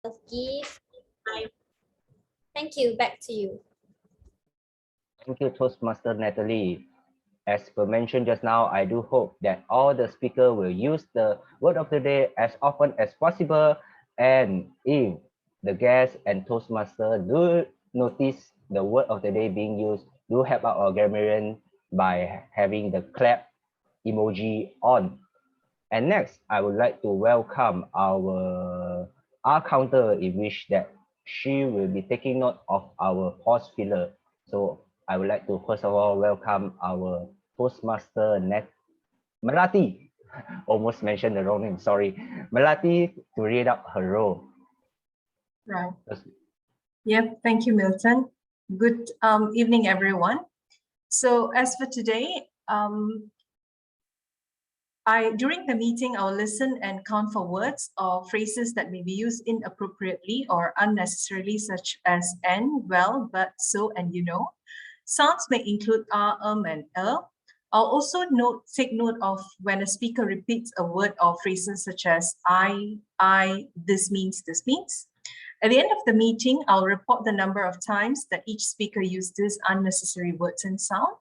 give. Thank you. Back to you. Thank you, Toastmaster Natalie. As per mentioned just now, I do hope that all the speakers will use the word of the day as often as possible. And if the guests and Toastmaster do notice the word of the day being used, do help out our grammarian by having the clap emoji on. And next, I would like to welcome our R counter, in which that she will be taking note of our pause filler. So I would like to first of all welcome our Toastmaster Melati. Almost mentioned the wrong name, sorry. Melati, to read out her role. Right. Yep, thank you, Milton. Good evening, everyone. So as for today, during the meeting, I'll listen and count for words or phrases that may be used inappropriately or unnecessarily, such as and, well, but, so, and you know. Sounds may include and I'll also take note of when a speaker repeats a word or phrases such as I, this means, this means. At the end of the meeting, I'll report the number of times that each speaker used these unnecessary words and sound.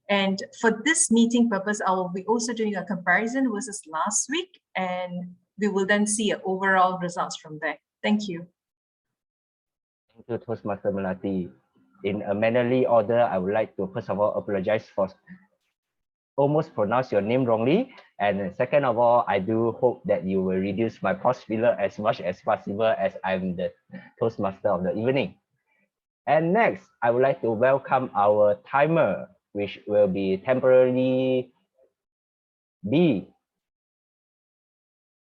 And for this meeting purpose, I will be also doing a comparison versus last week, and we will then see overall results from there. Thank you. Thank you, Toastmaster Melati. In a mannerly order, I would like to first of all apologize for almost pronounce your name wrongly. And second of all, I do hope that you will reduce my pause filler as much as possible, as I'm the Toastmaster of the evening. And next, I would like to welcome our timer, which will be temporarily be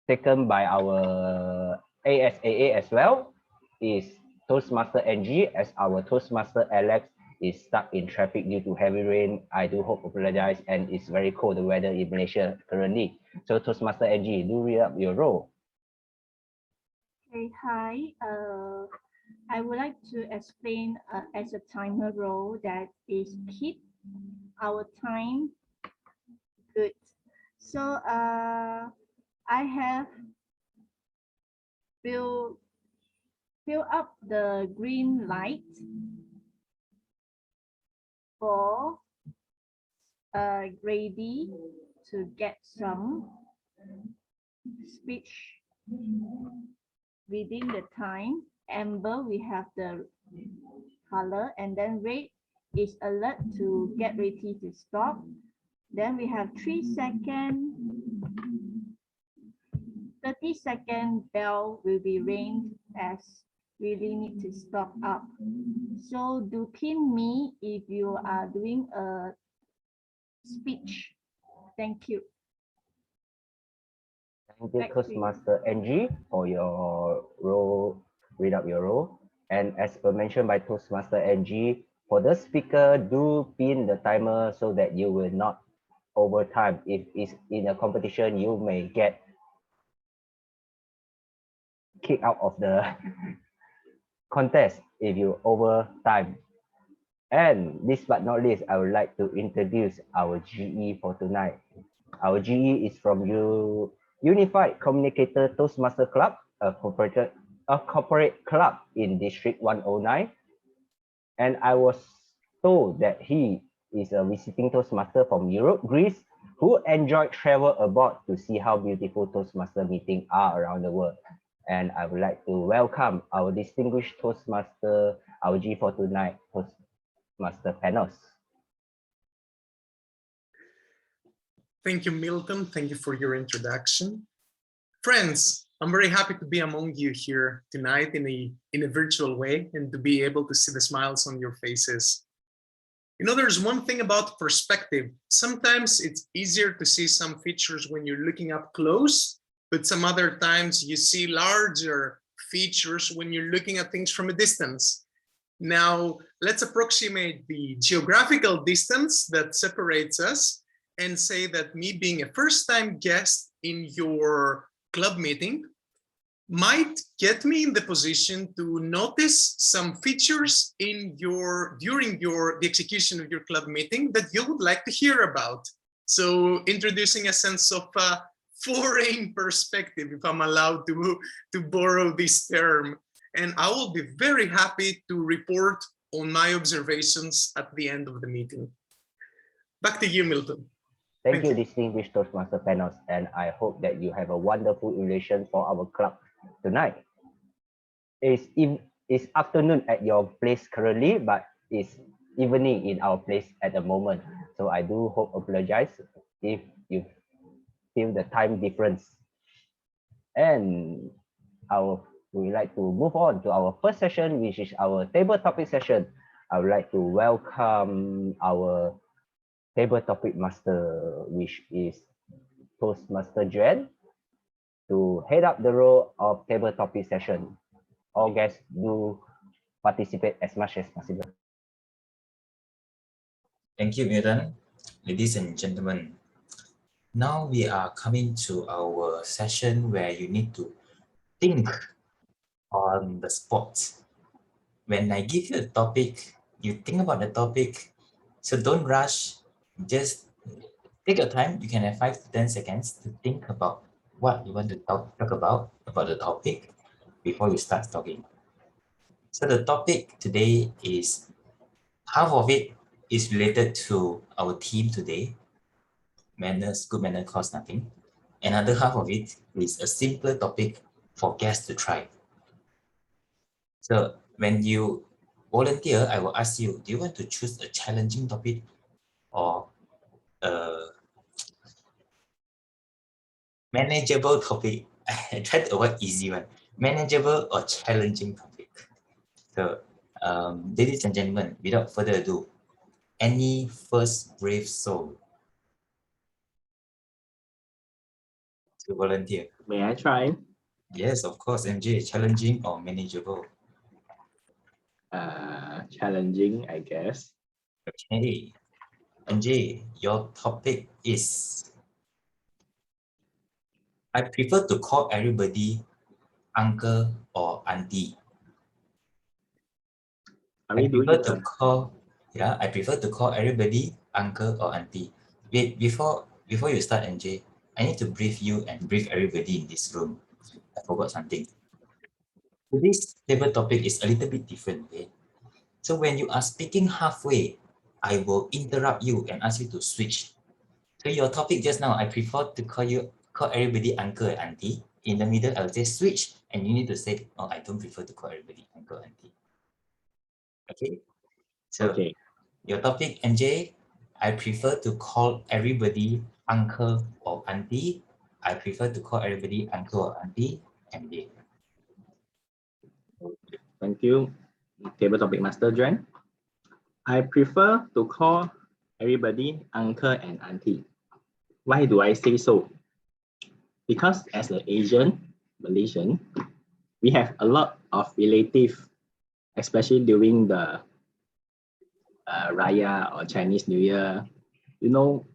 taken by our ASAA as well, is Toastmaster NG, as our Toastmaster Alex is stuck in traffic due to heavy rain. I do hope apologize, and it's very cold the weather in Malaysia currently. So Toastmaster NG, do read up your role. Okay, hi. I would like to explain as a timer role that is keep our time good. So I have fill up the green light for Grady to get some speech within the time. Amber, we have the color, and then red is alert to get ready to stop. Then we have 3-second, 30-second bell will be ringed as really need to stop up. So do pin me if you are doing a speech. Thank you. Thank you, Toastmaster NG, for your role, read up your role. And as per mentioned by Toastmaster NG, for the speaker, do pin the timer so that you will not over time. If it's in a competition, you may get kicked out of the contest if you over time. And this but not least, I would like to introduce our GE for tonight. Our GE is from Unified Communicator Toastmaster Club, a corporate club in District 109. And I was told that he is a visiting Toastmaster from Europe, Greece, who enjoyed travel abroad to see how beautiful Toastmaster meetings are around the world. And I would like to welcome our distinguished Toastmaster, our G for tonight, Toastmaster panels. Thank you, Milton. Thank you for your introduction. Friends, I'm very happy to be among you here tonight in a virtual way and to be able to see the smiles on your faces. You know, there's one thing about perspective. Sometimes it's easier to see some features when you're looking up close, but some other times you see larger features when you're looking at things from a distance. Now, let's approximate the geographical distance that separates us and say that me being a first-time guest in your club meeting might get me in the position to notice some features in during the execution of your club meeting that you would like to hear about. So introducing a sense of foreign perspective, if I'm allowed to borrow this term. And I will be very happy to report on my observations at the end of the meeting. Back to you, Milton. Thank you, distinguished Toastmaster panels, and I hope that you have a wonderful relation for our club tonight. It's afternoon at your place currently, but it's evening in our place at the moment. So I do apologize if you feel the time difference. And we would like to move on to our first session, which is our table topic session. I would like to welcome our table topic master, which is Toastmaster Juan, to head up the role of table topic session. All guests do participate as much as possible. Thank you, Milton. Ladies and gentlemen, now we are coming to our session where you need to think on the spot. When I give you a topic, you think about the topic. So don't rush, just take your time. You can have 5 to 10 seconds to think about what you want to talk about the topic before you start talking. So the topic today is, half of it is related to our theme today, manners, good manner costs nothing. Another half of it is a simpler topic for guests to try. So when you volunteer, I will ask you, do you want to choose a challenging topic or a manageable topic? I tried to avoid easy one. Manageable or challenging topic. So ladies and gentlemen, without further ado, any first brave soul to volunteer? May I try? Yes, of course, MJ, challenging or manageable? Challenging, I guess. Okay, MJ, your topic is, I prefer to call everybody uncle or auntie. Are we doing I prefer to call everybody uncle or auntie. Wait, before you start, MJ, I need to brief you and brief everybody in this room. I forgot something. Today's table topic is a little bit different, okay? So when you are speaking halfway, I will interrupt you and ask you to switch. So your topic just now, I prefer to call everybody uncle and auntie. In the middle, I'll say switch, and you need to say, oh, I don't prefer to call everybody uncle and auntie. Okay? So Okay. your topic, MJ, I prefer to call everybody uncle or auntie. I prefer to call everybody uncle or auntie, MJ. Thank you, table topic master Juan. I prefer to call everybody uncle and auntie. Why do I say so? Because as an Asian, Malaysian, we have a lot of relatives, especially during the Raya or Chinese New Year. You know,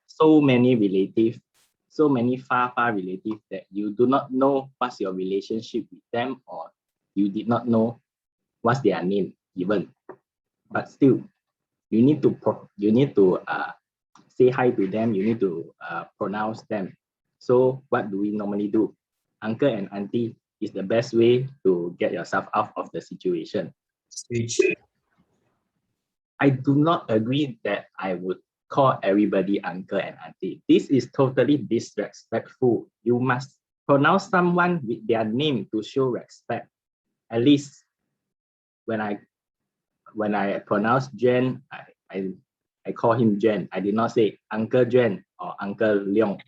so many relatives, so many far relatives that you do not know what's your relationship with them, or you did not know what's their name even. But still, you need to say hi to them. You need to pronounce them. So what do we normally do? Uncle and auntie is the best way to get yourself out of the situation. Switch. I do not agree that I would call everybody uncle and auntie. This is totally disrespectful. You must pronounce someone with their name to show respect. At least when I pronounce Jen, I call him Jen. I did not say Uncle Jen or Uncle Leong.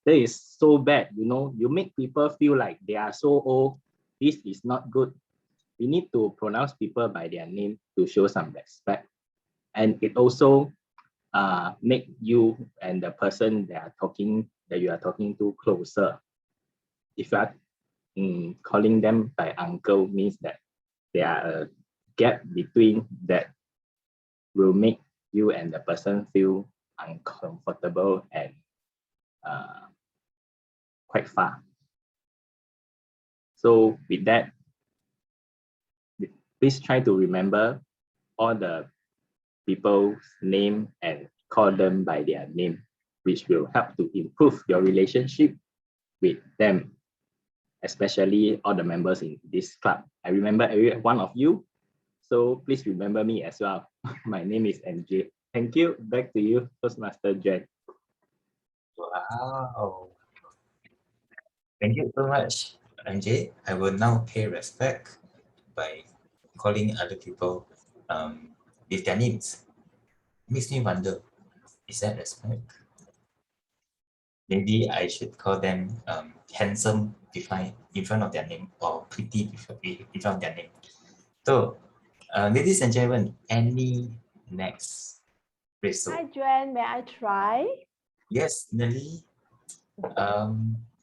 That is so bad, you know. You make people feel like they are so old. This is not good. We need to pronounce people by their name to show some respect. And it also make you and the person that you are talking to closer. If you are calling them by uncle, means that there are a gap between that will make you and the person feel uncomfortable and quite far. So with that, please try to remember all the people's name and call them by their name. which will help to improve your relationship with them, especially all the members in this club. I remember every one of you, so please remember me as well. My name is NJ. Thank you. Back to you, Toastmaster Jen. Wow. Thank you so much, MJ. I will now pay respect by calling other people with their names. Makes me wonder, is that respect? Maybe I should call them handsome in front of their name, or pretty in front of their name. So, ladies and gentlemen, any next phrase? Hi, Joanne. May I try? Yes, Nelly.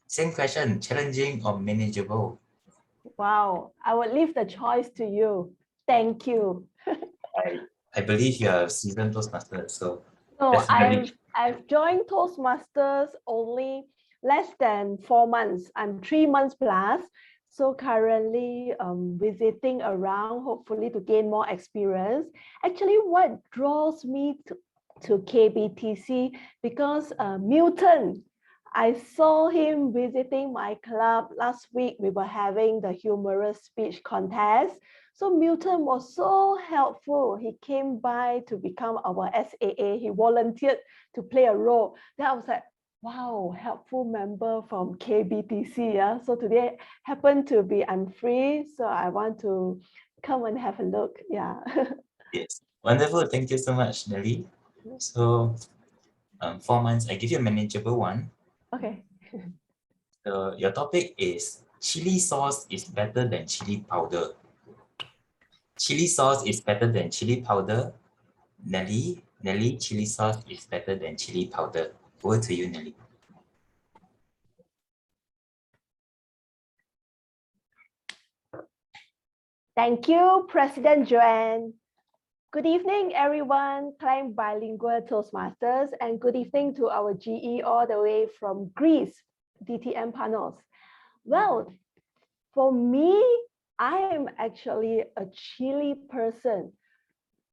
Same question, challenging or manageable? Wow. I will leave the choice to you. Thank you. I believe you are a seasoned Toastmaster, so No, definitely. I've joined Toastmasters only less than 4 months. I'm 3 months plus. So currently visiting around, hopefully to gain more experience. Actually, what draws me to KBTC, because Milton, I saw him visiting my club last week. We were having the humorous speech contest. So Milton was so helpful. He came by to become our SAA. He volunteered to play a role. Then I was like, wow, helpful member from KBTC. Yeah. So today happened to be I'm free, so I want to come and have a look. Yeah. Yes, wonderful. Thank you so much, Nelly. So, 4 months. I give you a manageable one. Okay. So your topic is chili sauce is better than chili powder. Chili sauce is better than chili powder. Nelly, chili sauce is better than chili powder. Over to you, Nelly. Thank you, President Joanne. Good evening, everyone. Klang Bilingual Toastmasters, and good evening to our GE all the way from Greece, DTM panels. Well, for me, I am actually a chili person.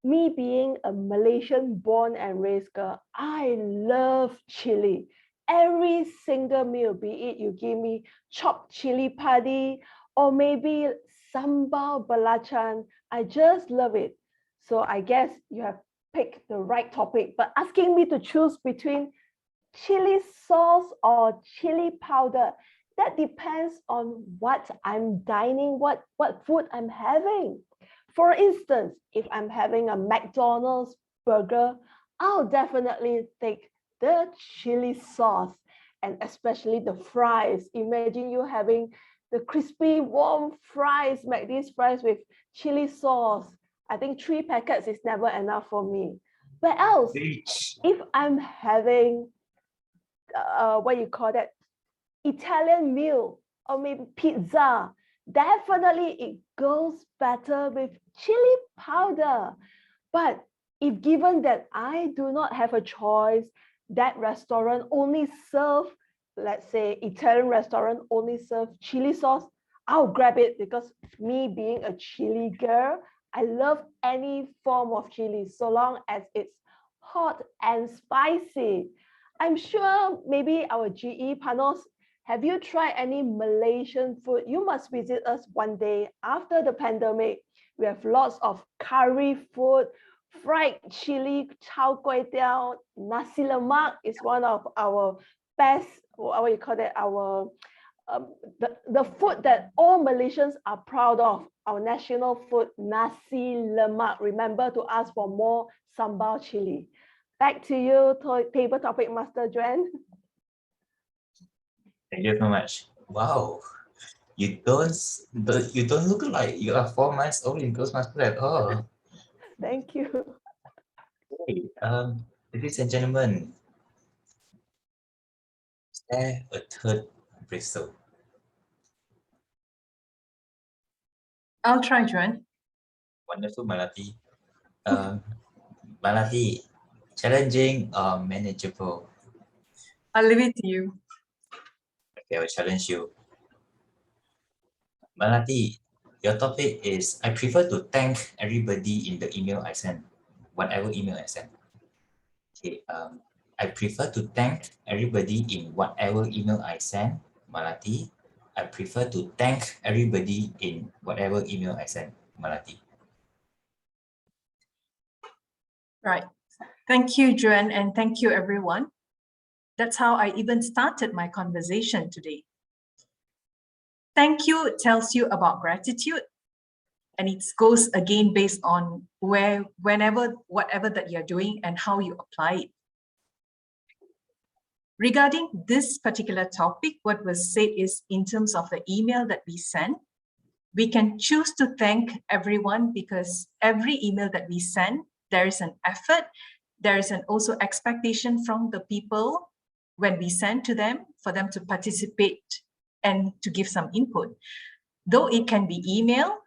Me being a Malaysian born and raised girl, I love chili. Every single meal, be it you give me chopped chili padi or maybe sambal belacan, I just love it. So I guess you have picked the right topic, but asking me to choose between chili sauce or chili powder, that depends on what I'm dining, what food I'm having. For instance, if I'm having a McDonald's burger, I'll definitely take the chili sauce, and especially the fries. Imagine you having the crispy, warm fries, McD's fries with chili sauce. I think 3 packets is never enough for me. But else, if I'm having what you call that, Italian meal or maybe pizza, definitely it goes better with chili powder. But if given that I do not have a choice, that restaurant only serve, let's say Italian restaurant only serve chili sauce, I'll grab it, because me being a chili girl, I love any form of chili so long as it's hot and spicy. I'm sure maybe our GE panels, have you tried any Malaysian food? You must visit us one day after the pandemic. We have lots of curry food, fried chili, chao kway teow, nasi lemak is one of our best, what you call that, our the food that all Malaysians are proud of, our national food, nasi lemak. Remember to ask for more sambal chili. Back to you, table topic master Joanne. Thank you so much. Wow, you don't look like you are 4 months old in Toastmaster at all. Thank you. Okay, ladies and gentlemen, is there a third bristle? I'll try, Joanne. Wonderful, Malati. Malati, challenging or manageable? I'll leave it to you. Okay, I will challenge you. Malati, your topic is I prefer to thank everybody in the email I send, whatever email I send. Okay, I prefer to thank everybody in whatever email I send, Malati. I prefer to thank everybody in whatever email I send, Malati. Right. Thank you, Joanne, and thank you, everyone. That's how I even started my conversation today. Thank you tells you about gratitude, and it goes again based on whatever that you're doing and how you apply it. Regarding this particular topic, what was said is in terms of the email that we send, we can choose to thank everyone because every email that we send, there is an effort, there is an also expectation from the people when we send to them for them to participate and to give some input. Though it can be email,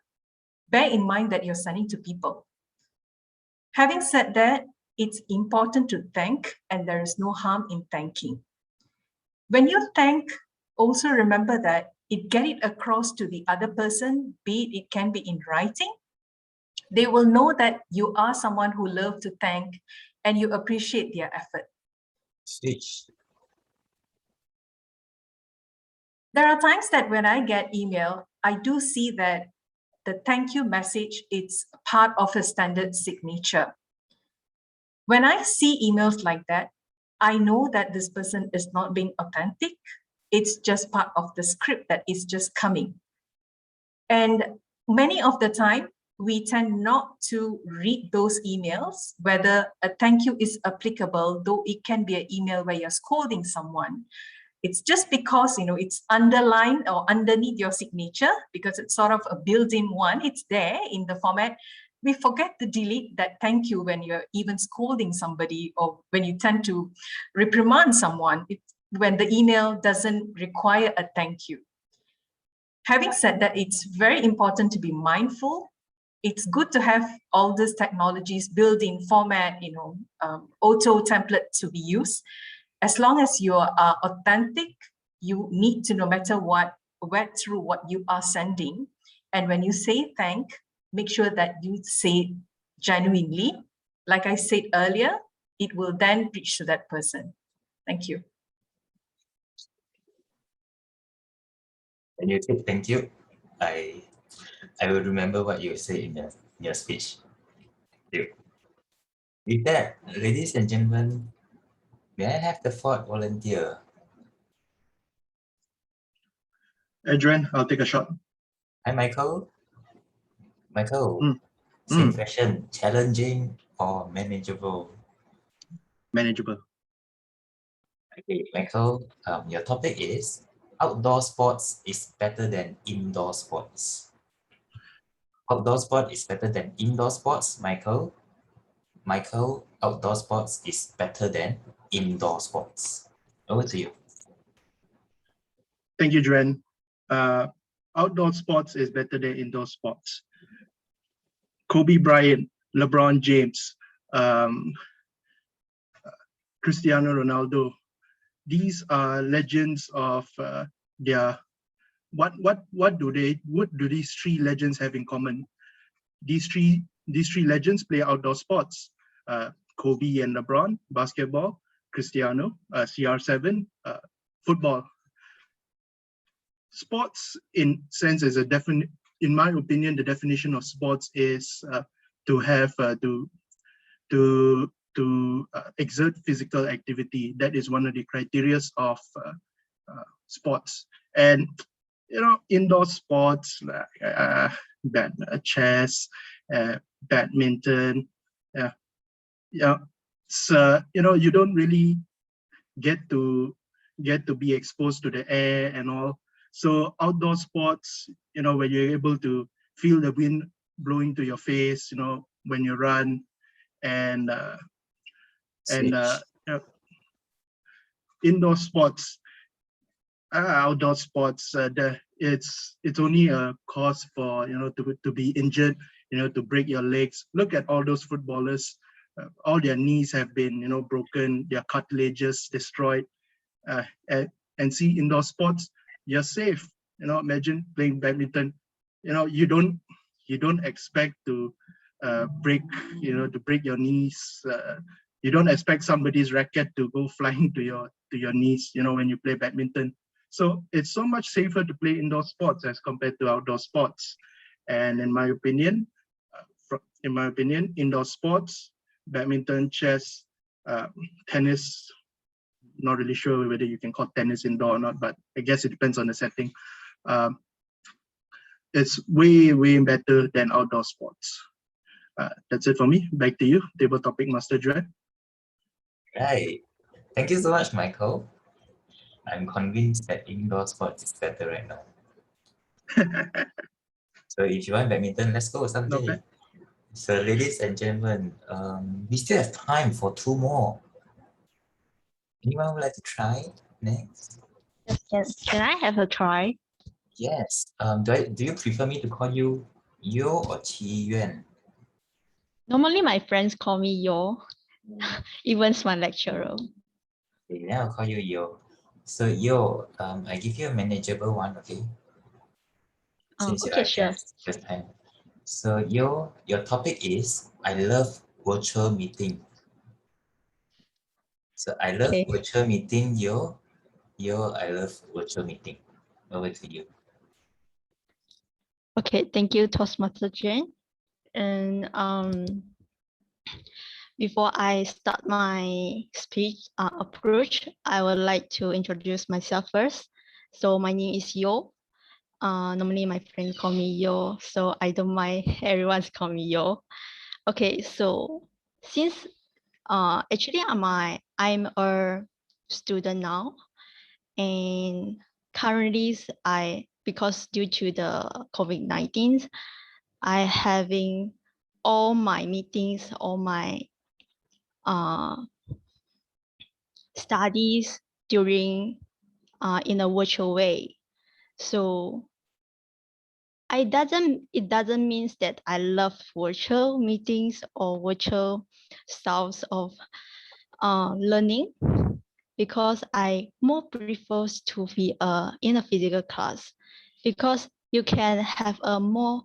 bear in mind that you're sending to people. Having said that, it's important to thank, and there is no harm in thanking. When you thank, also remember that get it across to the other person, be it can be in writing. They will know that you are someone who loves to thank and you appreciate their effort. Switch. There are times that when I get email, I do see that the thank you message, it's part of a standard signature. When I see emails like that, I know that this person is not being authentic. It's just part of the script that is just coming. And many of the time, we tend not to read those emails, whether a thank you is applicable, though it can be an email where you're scolding someone. It's just because, it's underlined or underneath your signature, because it's sort of a built-in one. It's there in the format. We forget to delete that thank you when you're even scolding somebody or when you tend to reprimand someone, when the email doesn't require a thank you. Having said that, it's very important to be mindful. It's good to have all these technologies built-in format, auto template to be used. As long as you are authentic, you need to, no matter what, work through what you are sending. And when you say thank, make sure that you say genuinely. Like I said earlier, it will then reach to that person. Thank you. When you say thank you, I will remember what you say in your speech. Thank you. With that, ladies and gentlemen, may I have the fourth volunteer? Adrian, I'll take a shot. Hi, Michael. Michael, Mm. same question, challenging or manageable? Manageable. Okay, Michael, your topic is outdoor sports is better than indoor sports. Outdoor sport is better than indoor sports, Michael. Michael, outdoor sports is better than indoor sports. Over to you. Thank you, Adrian. Outdoor sports is better than indoor sports. Kobe Bryant, LeBron James, Cristiano Ronaldo. These are legends of what do these three legends have in common? These three legends play outdoor sports. Kobe and LeBron, basketball. Cristiano, CR7, football. Sports, in sense, is in my opinion, the definition of sports is to have to exert physical activity. That is one of the criteria of sports. And indoor sports like chess, badminton, so you don't really get to be exposed to the air and all. So outdoor sports, where you're able to feel the wind blowing to your face, when you run, and indoor sports, outdoor sports, it's only a cause for to be injured, to break your legs. Look at all those footballers, all their knees have been broken, their cartilages destroyed, and see indoor sports, you're safe. Imagine playing badminton. You don't expect to break your knees, You don't expect somebody's racket to go flying to your knees, you know, when you play badminton. So it's so much safer to play indoor sports as compared to outdoor sports. And in my opinion, indoor sports, badminton, chess, tennis, not really sure whether you can call tennis indoor or not, but I guess it depends on the setting. It's way, way better than outdoor sports. That's it for me. Back to you, Table Topic Master Joanne. Right. Thank you so much, Michael. I'm convinced that indoor sports is better right now. So if you want badminton, let's go, Not Sanjay. bad. So ladies and gentlemen, we still have time for 2 more. Anyone would like to try next? Can I have a try? Yes. Do you prefer me to call you Yo or Qi Yuan? Normally my friends call me Yo, even my lecturer. Okay, then I'll call you Yo. So Yo, I give you a manageable one, okay? Since you Okay, are sure. guest this time. So Yo, your topic is I love virtual meeting. So I love Okay. virtual meeting, Yo. Yo, I love virtual meeting. Over to you. Okay, thank you, Toastmaster Jane. And before I start my speech approach, I would like to introduce myself first. So my name is Yo. Normally my friends call me Yo, so I don't mind everyone's call me Yo. Okay, so since actually I'm a student now, and currently because due to the COVID-19, I having all my meetings, all my studies during in a virtual way. So it doesn't mean that I love virtual meetings or virtual styles of learning, because I more prefers to be in a physical class, because you can have a more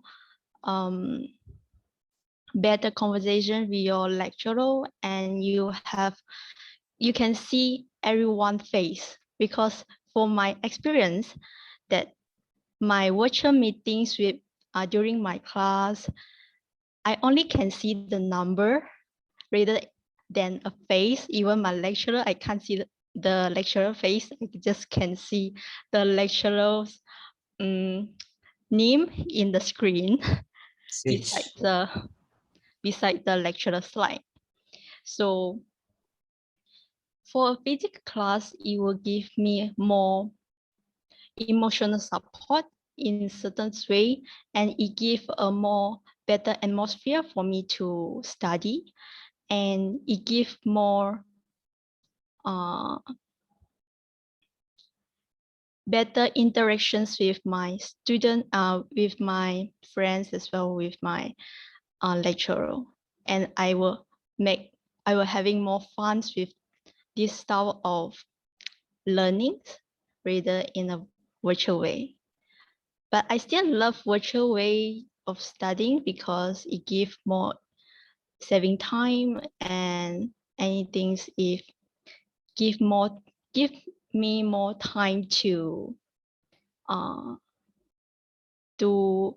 better conversation with your lecturer, and you can see everyone's face. Because for my experience, that my virtual meetings with during my class, I only can see the number rather than a face. Even my lecturer, I can't see the lecturer face. I just can see the lecturer's name in the screen beside the lecturer slide. So for a physics class, it will give me more emotional support in certain way, and it gives a more better atmosphere for me to study, and it gives more better interactions with my student, with my friends, as well with my lecturer, and I will having more fun with this style of learning rather in a virtual way. But I still love virtual way of studying because it gives more saving time, and anything if give me more time to do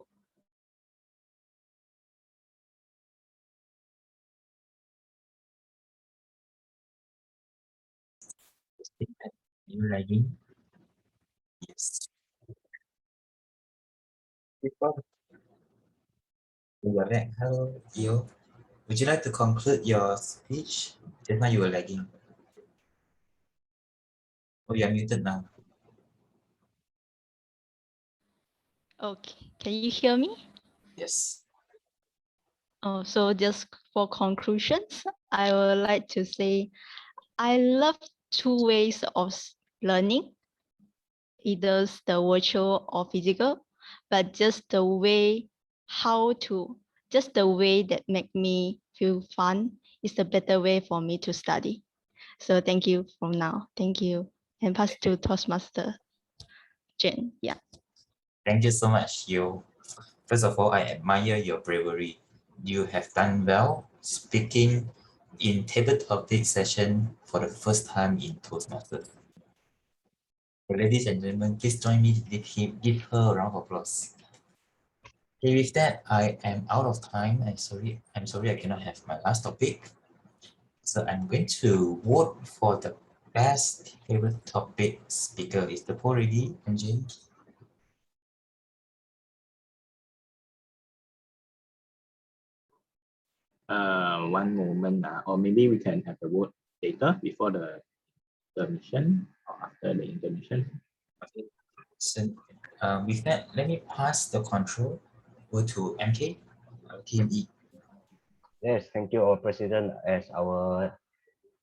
You lagging? Yes. Before you are back, hello, Yo. Would you like to conclude your speech? Just now you were lagging. Oh, you are muted now. Okay, can you hear me? Yes. So just for conclusions, I would like to say I love two ways of learning, either the virtual or physical, but just the way that make me feel fun is the better way for me to study. So thank you from now. Thank you. And pass to Toastmaster Jen. Yeah. Thank you so much, Yo. First of all, I admire your bravery. You have done well speaking in table topic session for the first time in Toastmasters. So ladies and gentlemen, please join me to give her a round of applause. Okay, with that, I am out of time. I'm sorry I cannot have my last topic. So I'm going to vote for the best table topic speaker. Is the poll ready, MJ? One moment, or maybe we can have the vote later before the intermission or after the intermission. Okay. So with that, let me pass the control over to MK, TME. Yes, thank you, our president, as our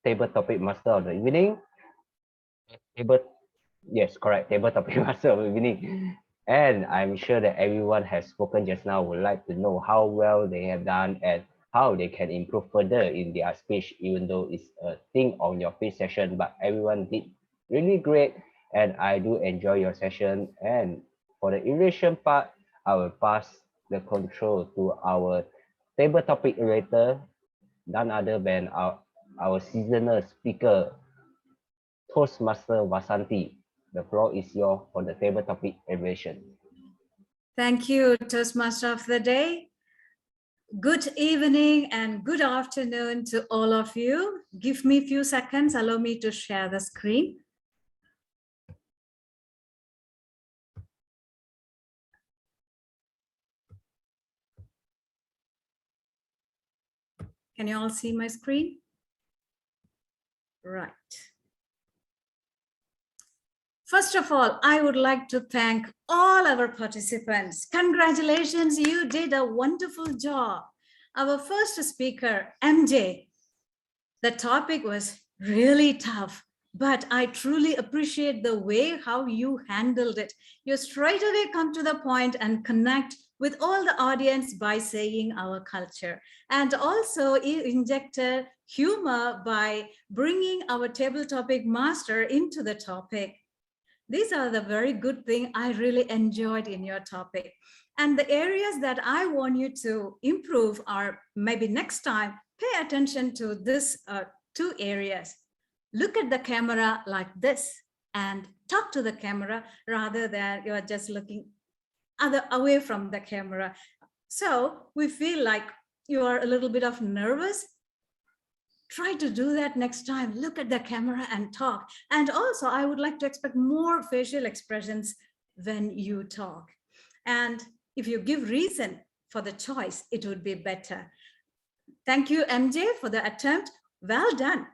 table topic master of the evening. Yes, correct. Table topic master of the evening. And I'm sure that everyone has spoken just now would like to know how well they have done and how they can improve further in their speech, even though it's a thing on your face session. But everyone did really great, and I do enjoy your session. And for the erasure part, I will pass the control to our table topic orator, none other than our seasonal speaker, Toastmaster Vasanti. The floor is yours for the table topic evaluation. Thank you, Toastmaster of the Day. Good evening and good afternoon to all of you. Give me a few seconds. Allow me to share the screen. Can you all see my screen? Right. First of all, I would like to thank all our participants. Congratulations, you did a wonderful job. Our first speaker, MJ, the topic was really tough, but I truly appreciate the way how you handled it. You straight away come to the point and connect with all the audience by saying our culture. And also you injected humor by bringing our table topic master into the topic. These are the very good thing I really enjoyed in your topic. And the areas that I want you to improve are maybe next time, pay attention to this two areas. Look at the camera like this and talk to the camera rather than you're just looking away from the camera. So we feel like you are a little bit of nervous. Try to do that next time. Look at the camera and talk. And also, I would like to expect more facial expressions when you talk. And if you give reason for the choice, it would be better. Thank you, MJ, for the attempt. Well done.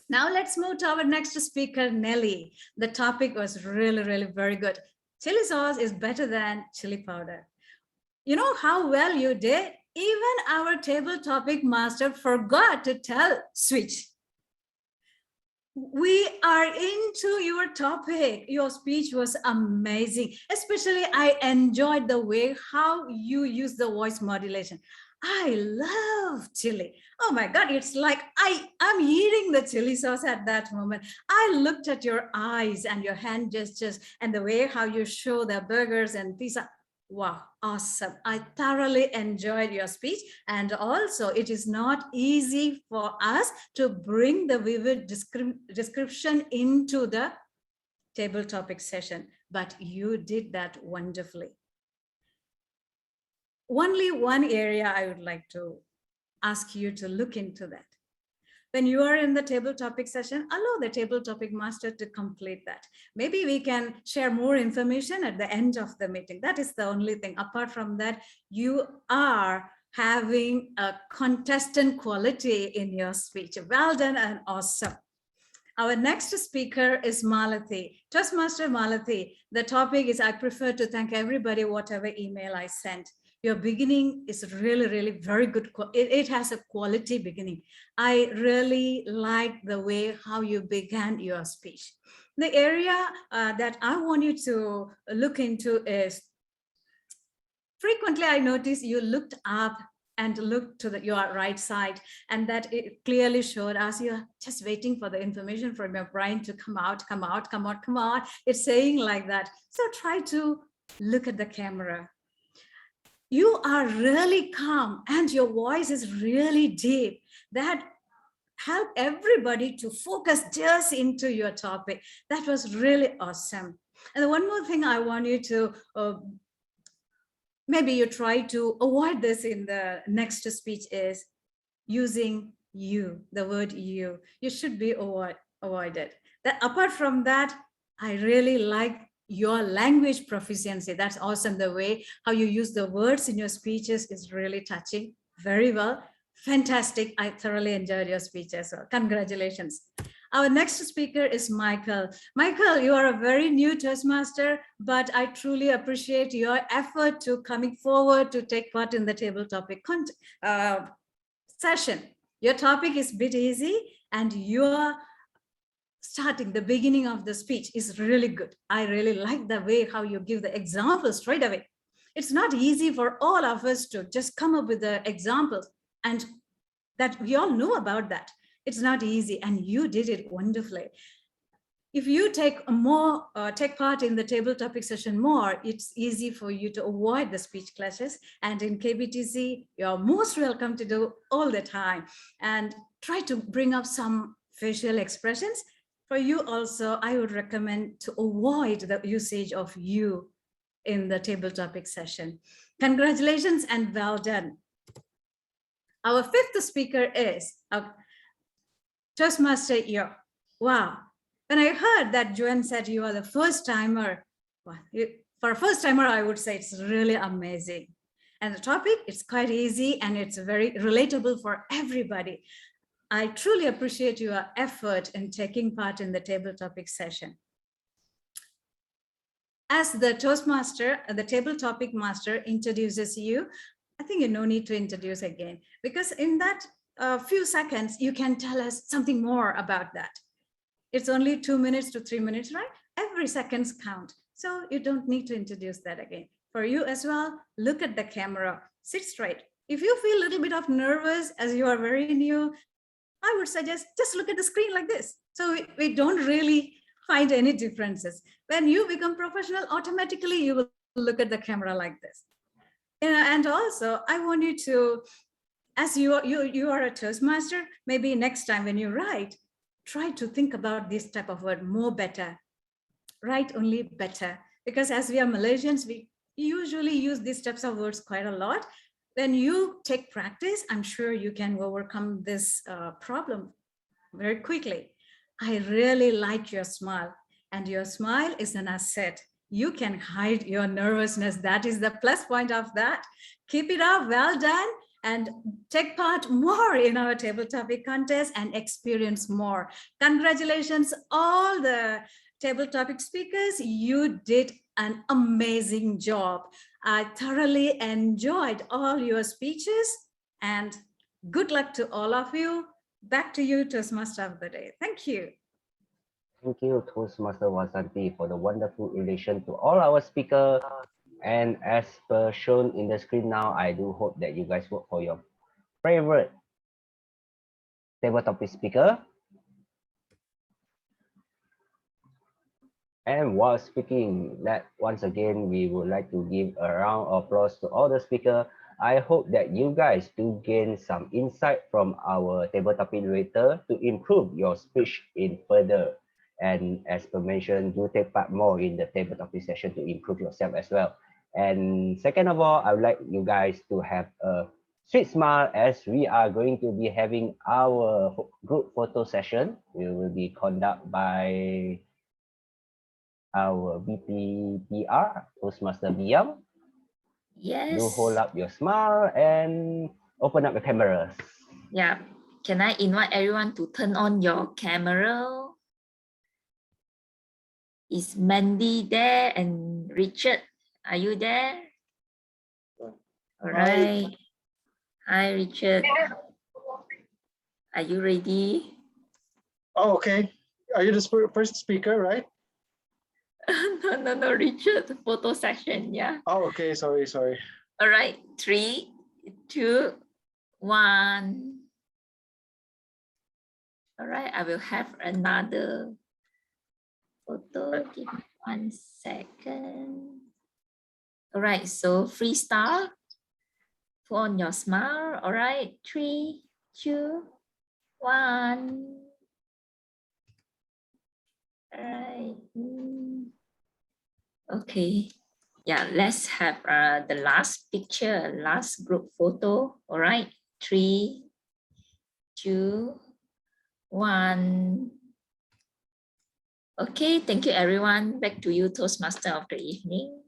Now let's move to our next speaker, Nelly. The topic was really, really very good. Chili sauce is better than chili powder. You know how well you did? Even our table topic master forgot to tell switch. We are into your topic. Your speech was amazing. Especially I enjoyed the way how you use the voice modulation. I love chili. Oh my God, it's like I'm eating the chili sauce at that moment. I looked at your eyes and your hand gestures and the way how you show the burgers and pizza. Wow, awesome. I thoroughly enjoyed your speech. And also it is not easy for us to bring the vivid description into the table topic session, but you did that wonderfully. Only one area I would like to ask you to look into that. When you are in the table topic session, allow the table topic master to complete that. Maybe we can share more information at the end of the meeting. That is the only thing. Apart from that, you are having a contestant quality in your speech. Well done and awesome. Our next speaker is Malathi. Toastmaster Malathi. The topic is I prefer to thank everybody whatever email I sent. Your beginning is really, really very good. It has a quality beginning. I really like the way how you began your speech. The area that I want you to look into is frequently I noticed you looked up and looked to your right side, and that it clearly showed us you're just waiting for the information from your brain to come out, come out, come out, come out. It's saying like that. So try to look at the camera. You are really calm and your voice is really deep. That help everybody to focus just into your topic. That was really awesome. And one more thing I want you to, maybe you try to avoid this in the next speech is using you, the word you. You should be avoided. That apart from that, I really like your language proficiency. That's awesome. The way how you use the words in your speeches is really touching. Very well. Fantastic. I thoroughly enjoyed your speech as well. Congratulations. Our next speaker is Michael. Michael, you are a very new Toastmaster, but I truly appreciate your effort to coming forward to take part in the table topic session. Your topic is a bit easy and your starting the beginning of the speech is really good. I really like the way how you give the example straight away. It's not easy for all of us to just come up with the examples, and that we all know about that. It's not easy, and you did it wonderfully. If you take part in the table topic session more, it's easy for you to avoid the speech clashes. And in KBTC, you're most welcome to do all the time. And try to bring up some facial expressions. For you also, I would recommend to avoid the usage of you in the table topic session. Congratulations and well done. Our fifth speaker is Toastmaster Yo. Wow. When I heard that Joanne said you are the first timer, well, for a first timer, I would say it's really amazing. And the topic, it's quite easy and it's very relatable for everybody. I truly appreciate your effort in taking part in the table topic session. As the Toastmaster, the table topic master introduces you, I think you no need to introduce again, because in that few seconds, you can tell us something more about that. It's only 2 minutes to 3 minutes, right? Every seconds count. So you don't need to introduce that again. For you as well, look at the camera, sit straight. If you feel a little bit of nervous as you are very new, I would suggest just look at the screen like this. So we don't really find any differences. When you become professional, automatically you will look at the camera like this. And also, I want you to, as you are a Toastmaster, maybe next time when you write, try to think about this type of word more better. Write only better. Because as we are Malaysians, we usually use these types of words quite a lot. When you take practice, I'm sure you can overcome this problem very quickly. I really like your smile, and your smile is an asset. You can hide your nervousness. That is the plus point of that. Keep it up, well done, and take part more in our table topic contest and experience more. Congratulations, all the table topic speakers. You did an amazing job. I thoroughly enjoyed all your speeches, and good luck to all of you. Back to you, Toastmaster of the Day. Thank you. Thank you, Toastmaster Vasanti, for the wonderful relation to all our speakers. And as per shown in the screen now, I do hope that you guys vote for your favorite table topic speaker. And while speaking, that once again, we would like to give a round of applause to all the speakers. I hope that you guys do gain some insight from our table topic narrator to improve your speech in further. And as per mentioned, do take part more in the table topic session to improve yourself as well. And second of all, I would like you guys to have a sweet smile as we are going to be having our group photo session. We will be conducted by our BPPR, Toastmaster Biam. Yes. Do hold up your smile and open up your cameras. Yeah. Can I invite everyone to turn on your camera? Is Mandy there and Richard? Are you there? All right. Hi, Richard. Are you ready? Oh, okay. Are you the first speaker, right? No, Richard. Photo session, yeah. Oh, okay. Sorry. All right. 3, 2, 1. All right. I will have another photo. Give me 1 second. All right. So freestyle. Put on your smile. All right. 3, 2, 1. Right. Okay. Yeah, let's have the last picture, last group photo. All right. 3, 2, 1. Okay, thank you everyone. Back to you, Toastmaster of the evening.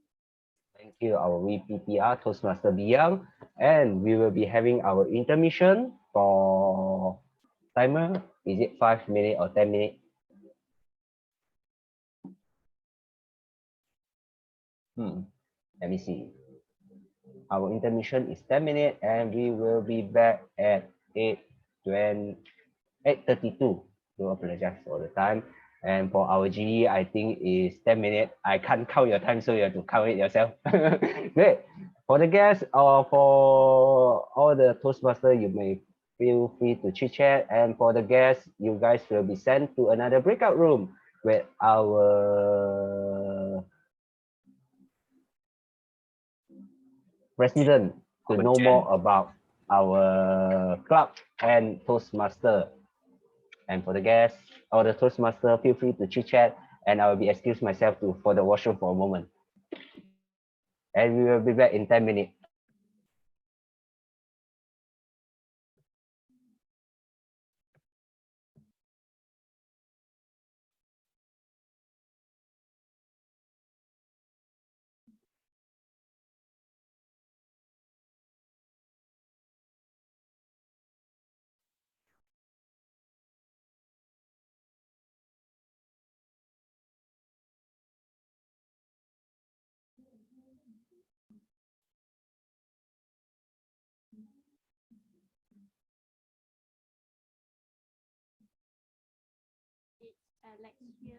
Thank you, our VPTR Toastmaster Biyang. And we will be having our intermission for timer. Is it 5 minutes or 10 minutes? Let me see. Our intermission is 10 minutes and we will be back at 8:32. Do apologize for the time. And for our GE, I think is 10 minutes. I can't count your time, so you have to count it yourself. Great. For the guests or for all the Toastmaster, you may feel free to chit chat. And for the guests, you guys will be sent to another breakout room with our president to know more about our club and Toastmaster. And for the guests or the Toastmaster, feel free to chit chat and I will be excuse myself to for the washroom for a moment. And we will be back in 10 minutes. It's Alex here.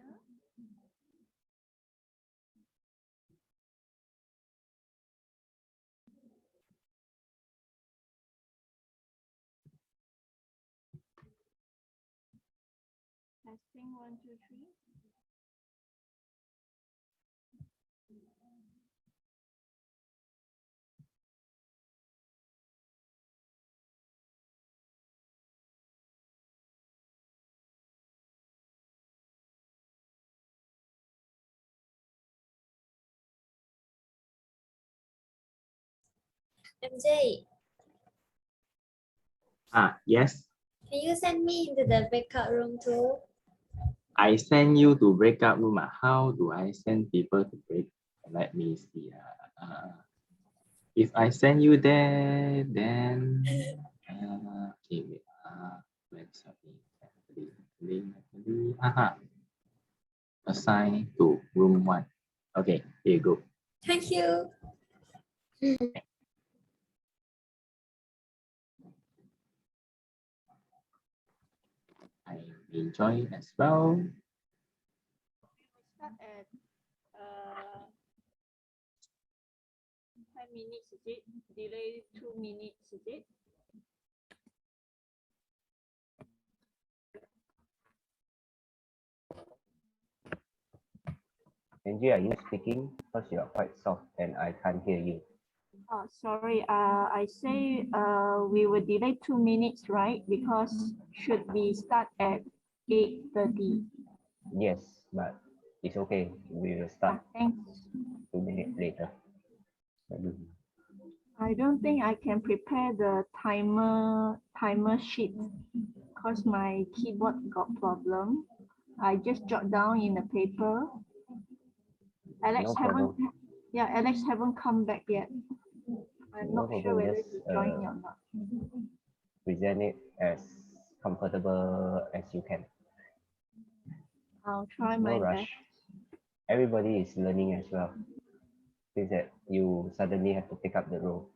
Testing 1, 2, 3. MJ, Yes, can you send me into the breakout room too? I send you to breakout room. How do I send people to break? Let me see. If I send you there, then okay, wait, where's assign to room 1. Okay, here you go. Thank you. I enjoy as well. Start at 5 minutes, is it? Delay 2 minutes, is it? Angie, are you speaking? Because you are quite soft and I can't hear you. Oh, sorry. I say we will delay 2 minutes, right? Because should we start at 8:30? Yes, but it's okay. We will start Thanks. 2 minutes later. I don't think I can prepare the timer sheet because my keyboard got problem. I just jot down in the paper. Alex No problem. Alex haven't come back yet. I'm No not sure problem. whether Just he's joining or not. present it as comfortable as you can. I'll try No my rush. best. Everybody is learning as well. Things that you suddenly have to pick up the role.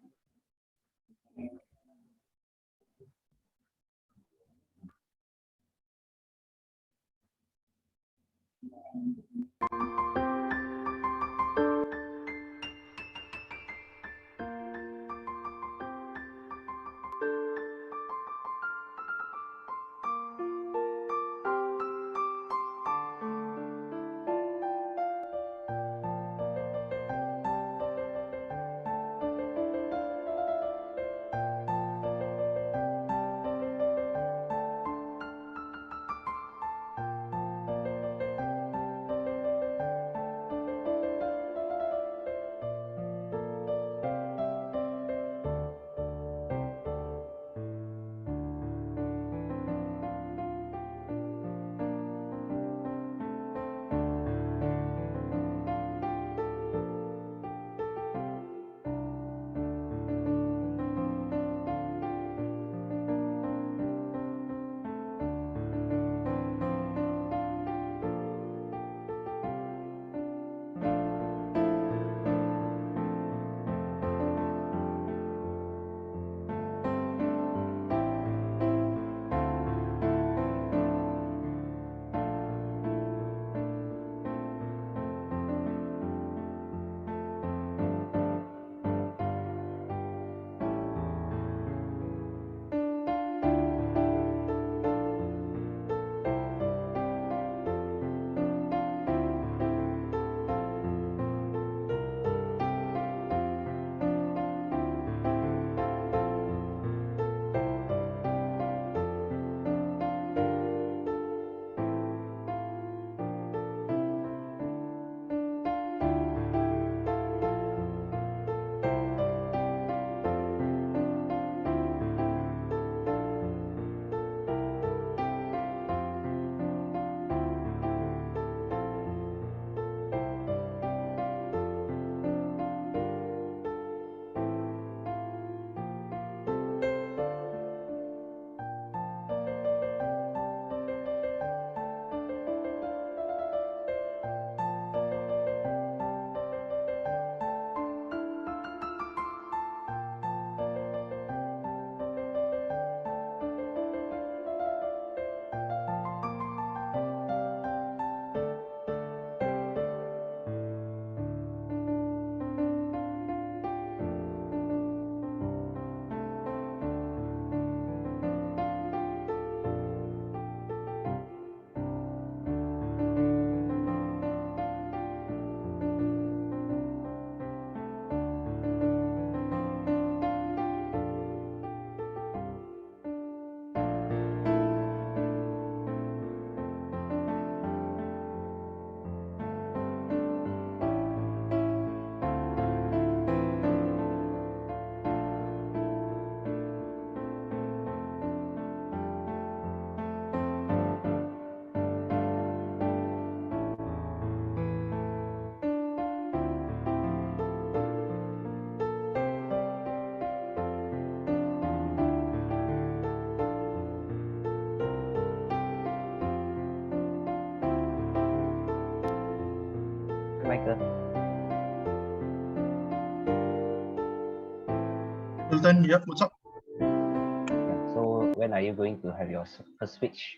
Milton, yep, what's up? Yeah, so when are you going to have your first speech?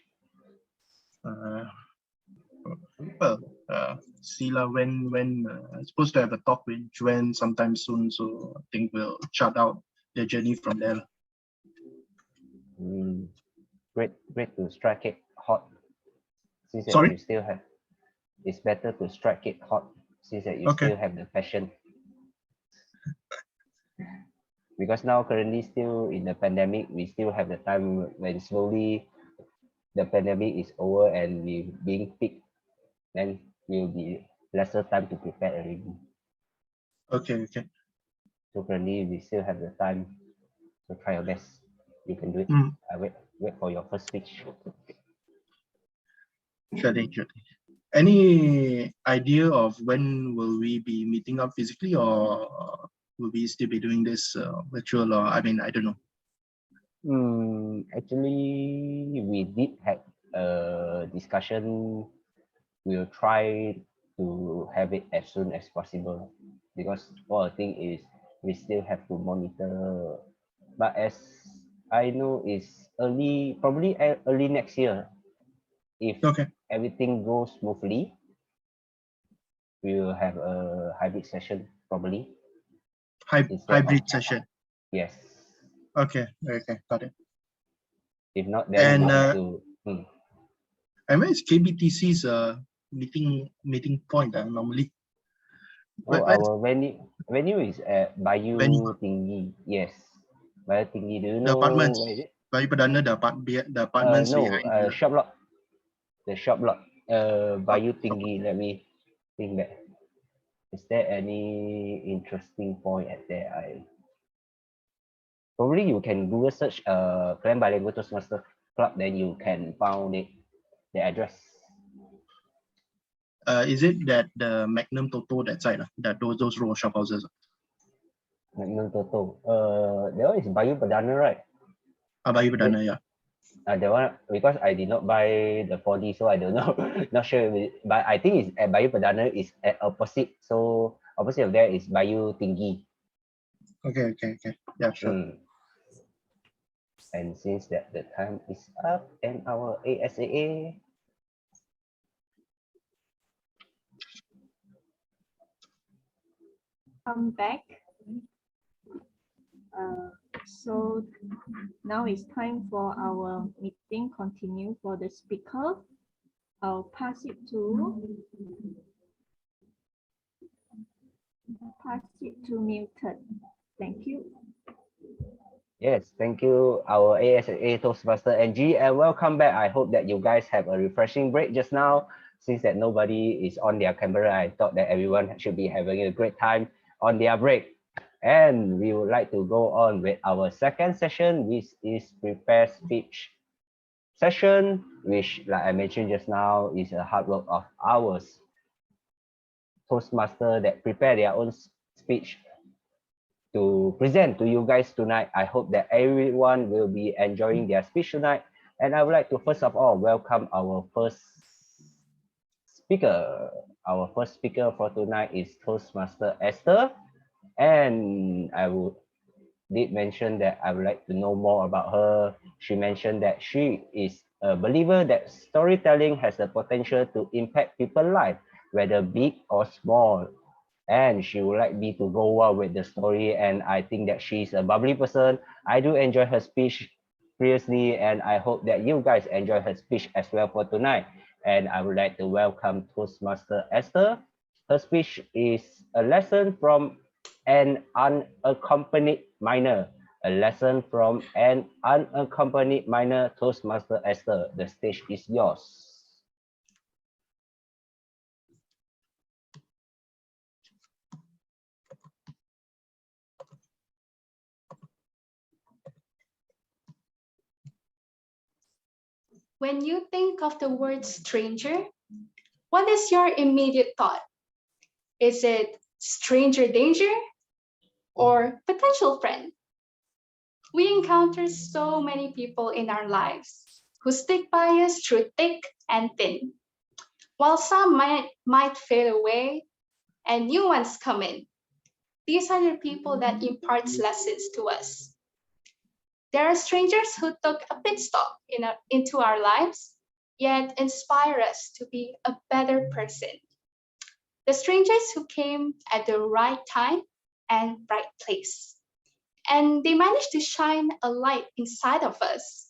Well, see lah, when I'm supposed to have a talk with Joanne sometime soon, so I think we'll chart out the journey from there. Great to strike it hot. Since that Sorry? you still have, it's better to strike it hot since that you Okay. still have the passion. Because now currently still in the pandemic, we still have the time when slowly the pandemic is over and we being peaked, then will be lesser time to prepare already. Okay. So currently we still have the time, so try your best. You can do it. I wait for your first speech. Sure thing. Any idea of when will we be meeting up physically, or will we still be doing this virtual, or I mean, I don't know. Actually, we did have a discussion. We'll try to have it as soon as possible because all the thing is we still have to monitor. But as I know, it's probably early next year. If everything goes smoothly, we will have a hybrid session probably. Hybrid session. Yes. Okay, got it. If not, then we have to. And where is KBTC's meeting point normally? Our venue is at Bayou Tinggi. Yes, Bayou Tinggi. Do you know where is it? Bayou Perdana, the apartments behind. Shop lot. The shop lot. Bayou Tinggi. Let me think back. Is there any interesting point at there? Probably you can Google search Klang Bilingual Toastmasters Club, then you can find it, the address. Is it that the Magnum Toto that side, that those row of shop houses? Magnum Toto. That one is Bayou Perdana, right? Bayou Perdana, yeah. That one, because I did not buy the 4D, so I don't know. Not sure, but I think it's at Bayou Perdana is at opposite. So opposite of there is Bayou Tinggi. Okay. Yeah, sure. And since that the time is up and our ASAA. I'm back. So now it's time for our meeting continue for the speaker. I'll pass it to Milton. Thank you. Yes, thank you, our ASA Toastmaster NG, and welcome back. I hope that you guys have a refreshing break just now. Since that nobody is on their camera, I thought that everyone should be having a great time on their break. And we would like to go on with our second session, which is prepare speech session, which, like I mentioned just now, is a hard work of ours. Toastmaster that prepare their own speech to present to you guys tonight. I hope that everyone will be enjoying their speech tonight. And I would like to first of all welcome our first speaker. Our first speaker for tonight is Toastmaster Esther. And did mention that I would like to know more about her. She mentioned that she is a believer that storytelling has the potential to impact people's life, whether big or small. And she would like me to go well with the story, and I think that she's a bubbly person. I do enjoy her speech previously, and I hope that you guys enjoy her speech as well for tonight. And I would like to welcome Toastmaster Esther. Her speech is a lesson from an unaccompanied minor. A lesson from an unaccompanied minor. Toastmaster Esther, the stage is yours. When you think of the word stranger, what is your immediate thought? Is it stranger danger or potential friend? We encounter so many people in our lives who stick by us through thick and thin. While some might fade away and new ones come in, these are the people that impart lessons to us. There are strangers who took a pit stop into our lives, yet inspire us to be a better person. The strangers who came at the right time and right place. And they managed to shine a light inside of us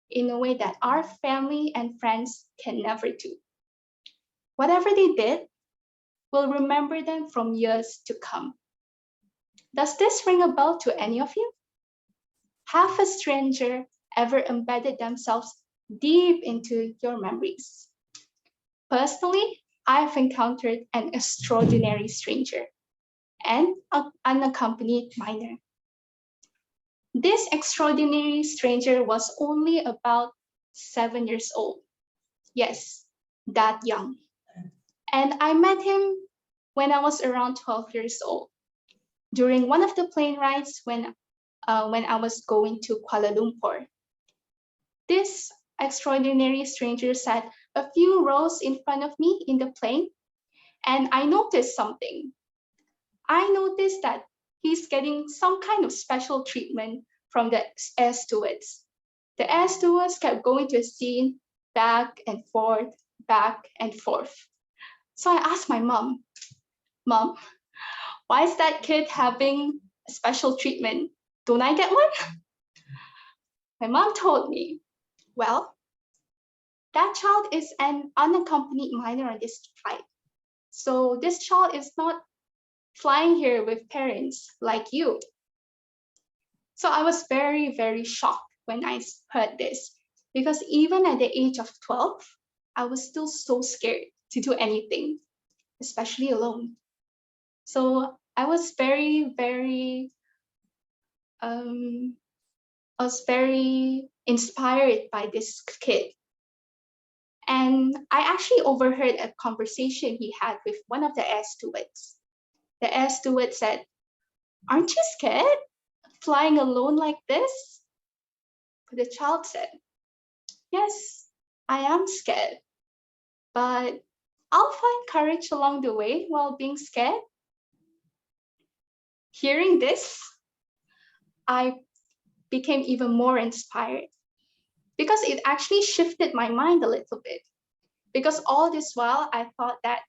in a way that our family and friends can never do. Whatever they did, we'll remember them from years to come. Does this ring a bell to any of you? Have a stranger ever embedded themselves deep into your memories? Personally, I've encountered an extraordinary stranger and an unaccompanied minor. This extraordinary stranger was only about 7 years old. Yes, that young. And I met him when I was around 12 years old, during one of the plane rides when I was going to Kuala Lumpur. This extraordinary stranger sat a few rows in front of me in the plane, and I noticed something. I noticed that he's getting some kind of special treatment from the air stewards. The air stewards kept going to a scene back and forth, back and forth. So I asked my mom, Mom, why is that kid having a special treatment? Don't I get one? My mom told me, well, that child is an unaccompanied minor on this flight. So this child is not flying here with parents like you. So I was very, very shocked when I heard this, because even at the age of 12, I was still so scared to do anything, especially alone. So I was very, very inspired by this kid. And I actually overheard a conversation he had with one of the air stewards. The air steward said, "Aren't you scared flying alone like this?" But the child said, "Yes, I am scared, but I'll find courage along the way while being scared." Hearing this, I became even more inspired, because it actually shifted my mind a little bit. Because all this while, I thought that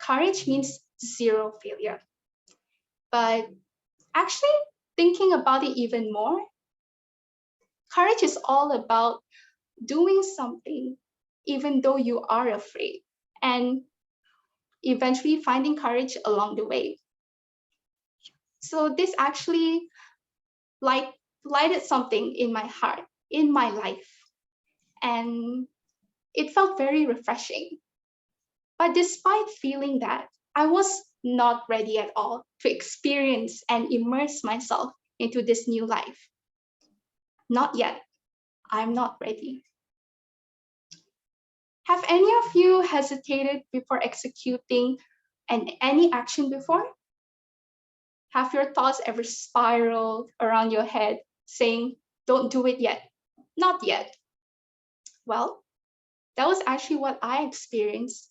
courage means zero failure. But actually, thinking about it even more, courage is all about doing something even though you are afraid, and eventually finding courage along the way. So this actually lighted something in my heart, in my life, and it felt very refreshing. But despite feeling that, I was not ready at all to experience and immerse myself into this new life. Not yet. I'm not ready. Have any of you hesitated before executing any action before? Have your thoughts ever spiraled around your head saying, "Don't do it yet, not yet"? Well, that was actually what I experienced.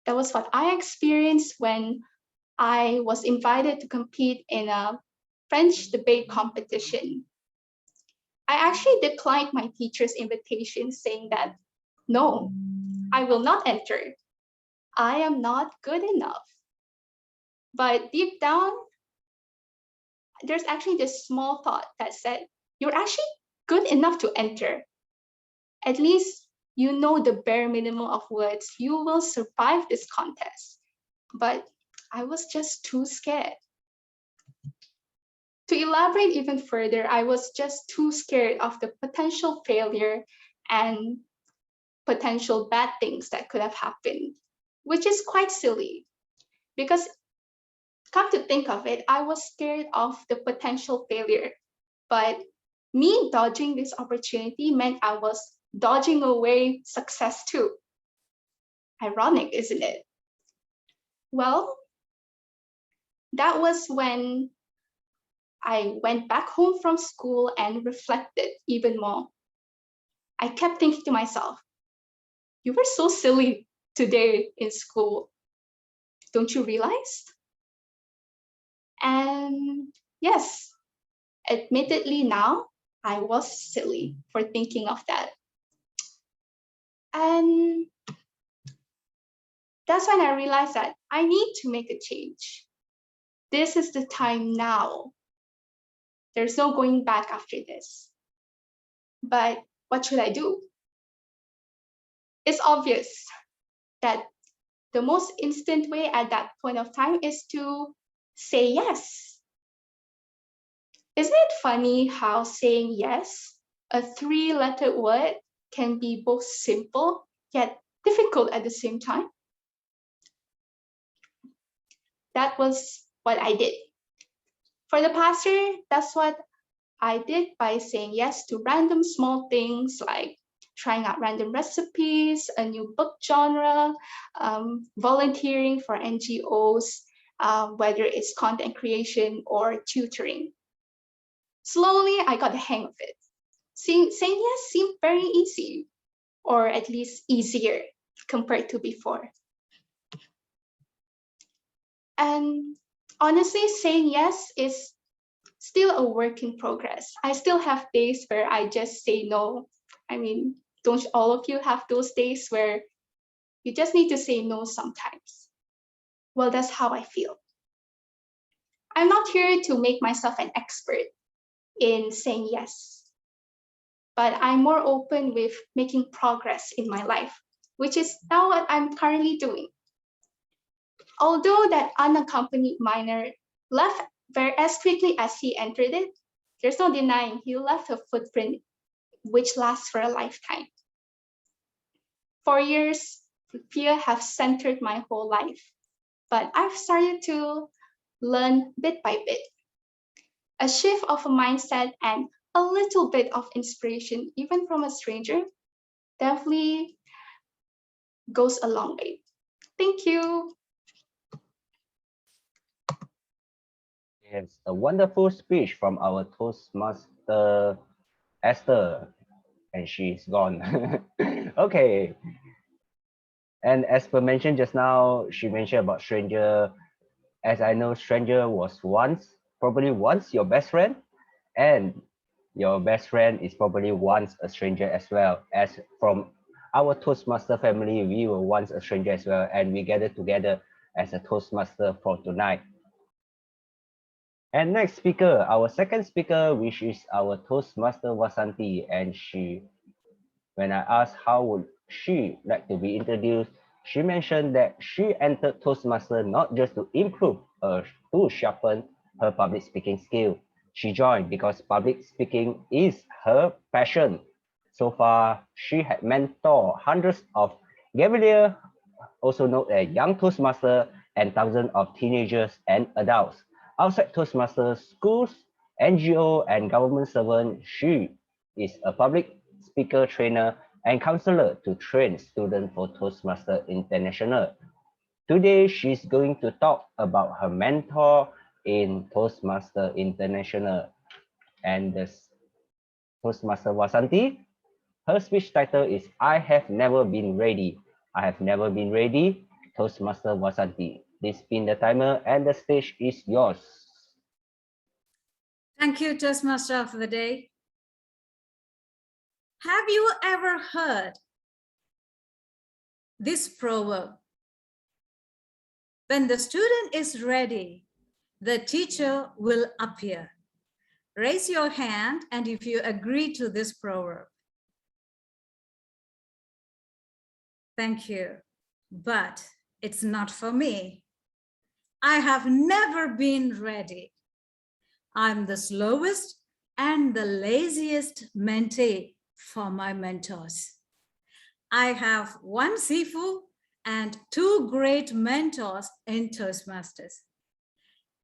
That was what I experienced when I was invited to compete in a French debate competition. I actually declined my teacher's invitation, saying that, "No, I will not enter. I am not good enough." But deep down, there's actually this small thought that said, "You're actually good enough to enter. At least you know the bare minimum of words. You will survive this contest." But I was just too scared. To elaborate even further, I was just too scared of the potential failure and potential bad things that could have happened, which is quite silly. Because come to think of it, I was scared of the potential failure, but me dodging this opportunity meant I was dodging away success too. Ironic, isn't it? Well, that was when I went back home from school and reflected even more. I kept thinking to myself, "You were so silly today in school. Don't you realize?" And yes, Admittedly now, I was silly for thinking of that. And that's when I realized that I need to make a change. This is the time now. There's no going back after this. But what should I do? It's obvious that the most instant way at that point of time is to say yes. Isn't it funny how saying yes, a 3-letter word, can be both simple yet difficult at the same time? That was what I did. For the past year, that's what I did by saying yes to random small things like trying out random recipes, a new book genre, volunteering for NGOs, whether it's content creation or tutoring. Slowly, I got the hang of it. Saying yes seemed very easy, or at least easier compared to before. And honestly, saying yes is still a work in progress. I still have days where I just say no. I mean, don't all of you have those days where you just need to say no sometimes? Well, that's how I feel. I'm not here to make myself an expert in saying yes, but I'm more open with making progress in my life, which is now what I'm currently doing. Although that unaccompanied minor left as quickly as he entered it, there's no denying he left a footprint which lasts for a lifetime. 4 years, fear have centered my whole life, but I've started to learn bit by bit. A shift of a mindset and a little bit of inspiration, even from a stranger, definitely goes a long way. Thank you. It's a wonderful speech from our Toastmaster Esther, and she's gone. Okay. And as per mentioned just now, she mentioned about stranger. As I know, stranger was probably once your best friend, and your best friend is probably once a stranger as well. As from our Toastmaster family, we were once a stranger as well, and we gathered together as a Toastmaster for tonight. And next speaker, our second speaker, which is our Toastmaster Vasanti, and when I asked how would she like to be introduced, she mentioned that she entered Toastmaster not just to improve to sharpen her public speaking skill. She joined because public speaking is her passion. So far, she had mentored hundreds of Gavalier, also known as young Toastmaster, and thousands of teenagers and adults. Outside Toastmasters, schools, NGO, and government servant, she is a public speaker trainer and counselor to train students for Toastmaster International. Today, she's going to talk about her mentor in Toastmaster International. And this Toastmaster Vasanti, her speech title is I Have Never Been Ready. I have never been ready, Toastmaster Vasanti. Please spin the timer and the stage is yours. Thank you, Toastmaster of the Day. Have you ever heard this proverb? When the student is ready, the teacher will appear. Raise your hand and if you agree to this proverb. Thank you, but it's not for me. I have never been ready. I'm the slowest and the laziest mentee for my mentors. I have one Sifu and 2 great mentors in Toastmasters.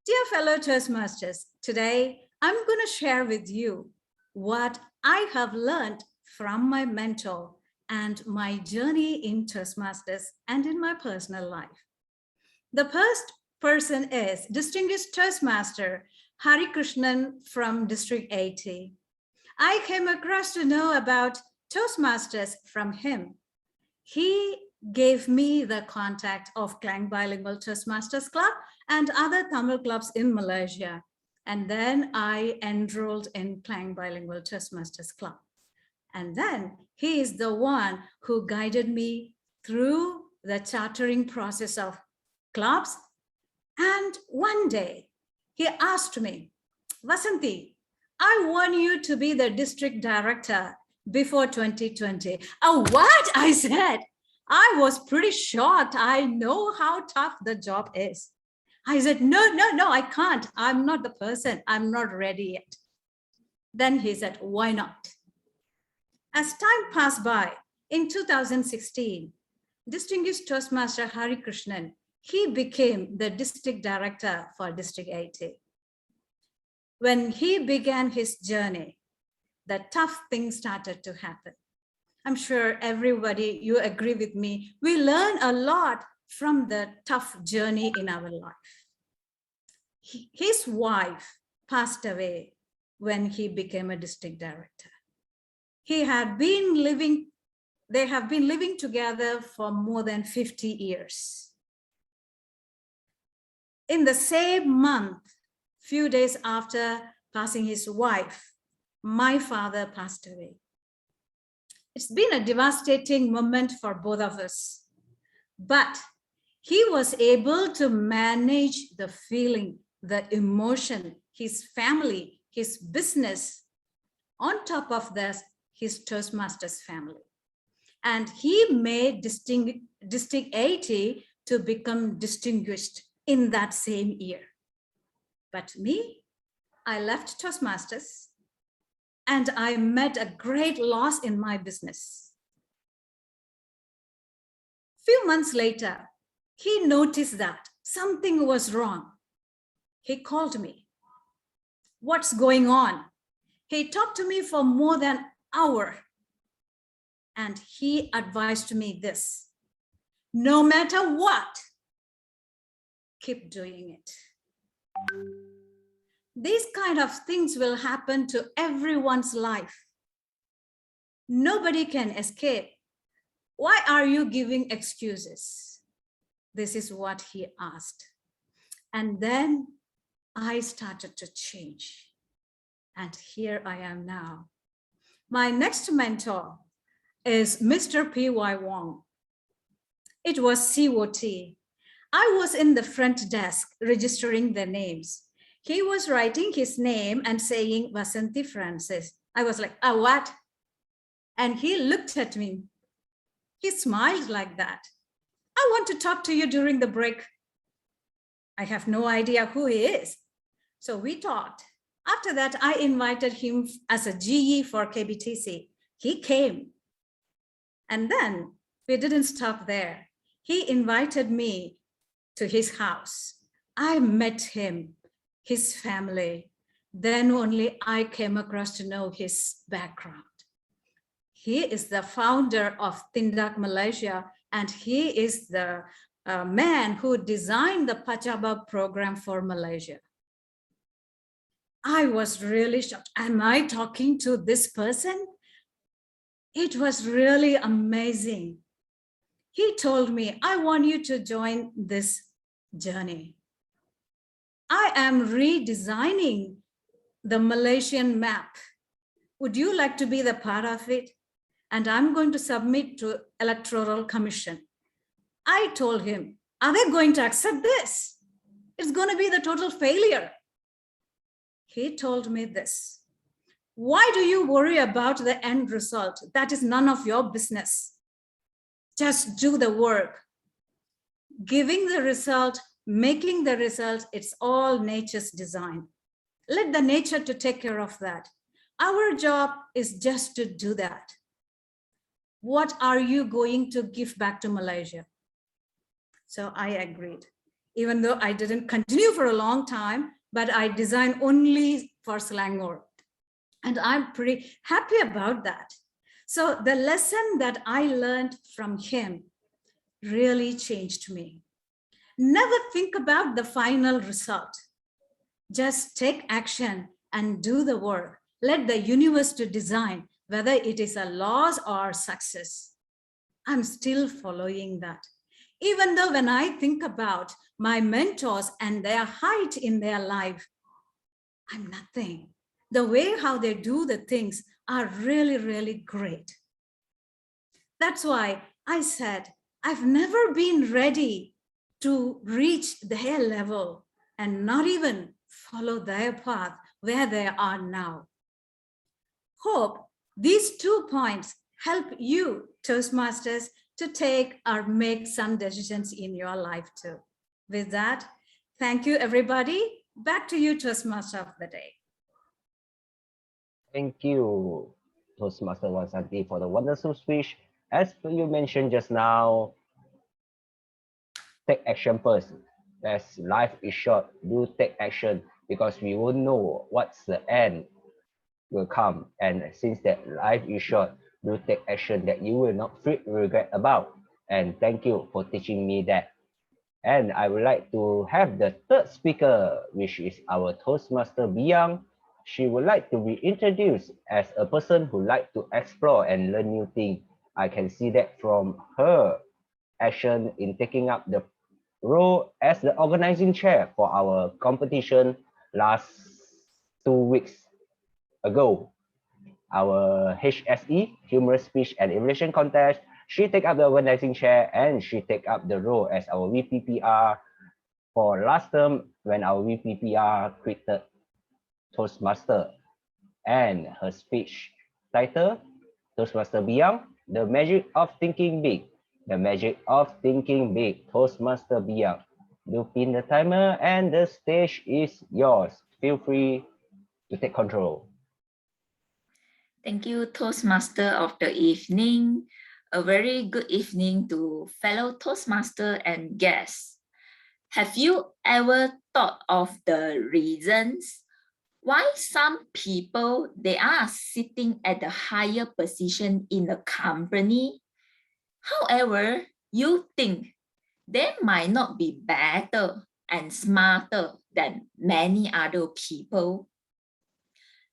Dear fellow Toastmasters, today I'm going to share with you what I have learned from my mentor and my journey in Toastmasters and in my personal life. The first person is Distinguished Toastmaster Hari Krishnan from District 80. I came across to know about Toastmasters from him. He gave me the contact of Klang Bilingual Toastmasters Club and other Tamil clubs in Malaysia. And then I enrolled in Klang Bilingual Toastmasters Club. And then he is the one who guided me through the chartering process of clubs. And one day he asked me, Vasanthi, I want you to be the district director before 2020. Oh, what? I said. I was pretty shocked. I know how tough the job is. I said, no, I can't. I'm not the person. I'm not ready yet. Then he said, why not? As time passed by, in 2016, distinguished Toastmaster Hari Krishnan, he became the district director for District 80. When he began his journey, the tough things started to happen. I'm sure everybody, you agree with me, we learn a lot from the tough journey in our life. His wife passed away when he became a district director. They have been living together for more than 50 years. In the same month, few days after passing his wife, my father passed away. It's been a devastating moment for both of us, but he was able to manage the feeling, the emotion, his family, his business, on top of this, his Toastmasters family. And he made District 80 to become distinguished in that same year. But me, I left Toastmasters and I met a great loss in my business. Few months later, he noticed that something was wrong. He called me. What's going on? He talked to me for more than an hour. And he advised me this: no matter what, keep doing it. These kind of things will happen to everyone's life. Nobody can escape. Why are you giving excuses? This is what he asked. And then I started to change. And here I am now. My next mentor is Mr. P.Y. Wong. It was COT. I was in the front desk registering the names. He was writing his name and saying Vasanthi Francis. I was like, oh, what? And he looked at me. He smiled like that. I want to talk to you during the break. I have no idea who he is. So we talked. After that, I invited him as a GE for KBTC. He came. And then we didn't stop there. He invited me to his house. I met him, his family. Then only I came across to know his background. He is the founder of Tindak Malaysia, and he is the man who designed the Pachaba program for Malaysia. I was really shocked. Am I talking to this person? It was really amazing. He told me, I want you to join this journey. I am redesigning the Malaysian map. Would you like to be the part of it? And I'm going to submit to Electoral Commission. I told him, are they going to accept this? It's going to be the total failure. He told me this: why do you worry about the end result? That is none of your business. Just do the work. Giving the result, making the result, it's all nature's design. Let the nature to take care of that. Our job is just to do that. What are you going to give back to Malaysia? So I agreed, even though I didn't continue for a long time, but I designed only for Selangor. And I'm pretty happy about that. So the lesson that I learned from him really changed me. Never think about the final result. Just take action and do the work. Let the universe to design, whether it is a loss or success. I'm still following that. Even though when I think about my mentors and their height in their life, I'm nothing. The way how they do the things are really, really great. That's why I said, I've never been ready to reach their level and not even follow their path where they are now. Hope these 2 points help you, Toastmasters, to take or make some decisions in your life too. With that, thank you, everybody. Back to you, Toastmaster of the day. Thank you, Toastmaster Wansanti, for the wonderful speech. As you mentioned just now, take action first. As life is short, do take action because we won't know what's the end will come. And since that life is short, do take action that you will not feel regret about. And thank you for teaching me that. And I would like to have the third speaker, which is our Toastmaster Biang. She would like to be introduced as a person who like to explore and learn new things. I can see that from her action in taking up the role as the organizing chair for our competition last 2 weeks ago. Our HSE, Humorous Speech and Evaluation Contest, she take up the organizing chair and she take up the role as our VPPR for last term when our VPPR created Toastmaster. And her speech title, Toastmaster Biang, The Magic of Thinking Big. The Magic of Thinking Big, Toastmaster Biang. Do pin the timer and the stage is yours. Feel free to take control. Thank you, Toastmaster of the evening. A very good evening to fellow Toastmaster and guests. Have you ever thought of the reasons why some people, they are sitting at the higher position in the company? However, you think they might not be better and smarter than many other people.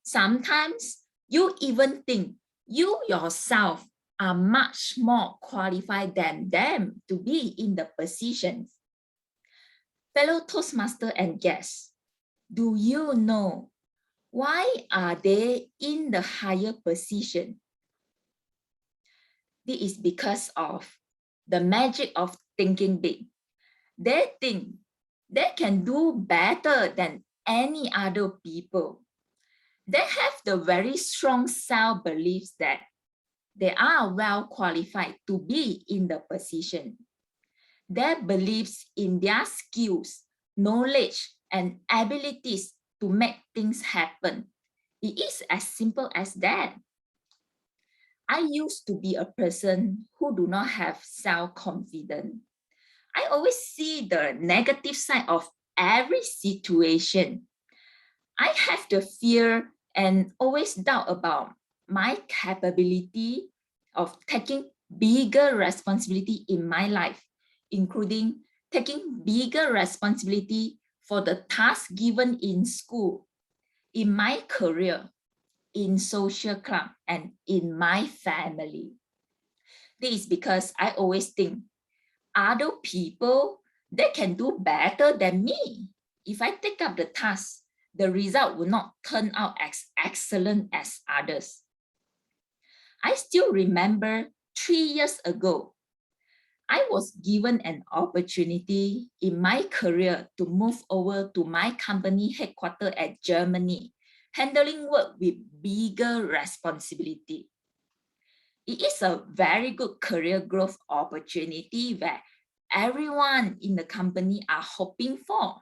Sometimes you even think you yourself are much more qualified than them to be in the positions. Fellow Toastmaster and guests, do you know why are they in the higher position? This is because of the magic of thinking big. They think they can do better than any other people. They have the very strong self-beliefs that they are well qualified to be in the position. Their beliefs in their skills, knowledge, and abilities to make things happen. It is as simple as that. I used to be a person who do not have self-confidence. I always see the negative side of every situation. I have the fear and always doubt about my capability of taking bigger responsibility in my life, including taking bigger responsibility for the tasks given in school, in my career, in social club, and in my family. This is because I always think other people, they can do better than me. If I take up the task, the result will not turn out as excellent as others. I still remember 3 years ago, I was given an opportunity in my career to move over to my company headquarters at Germany, handling work with bigger responsibility. It is a very good career growth opportunity where everyone in the company are hoping for.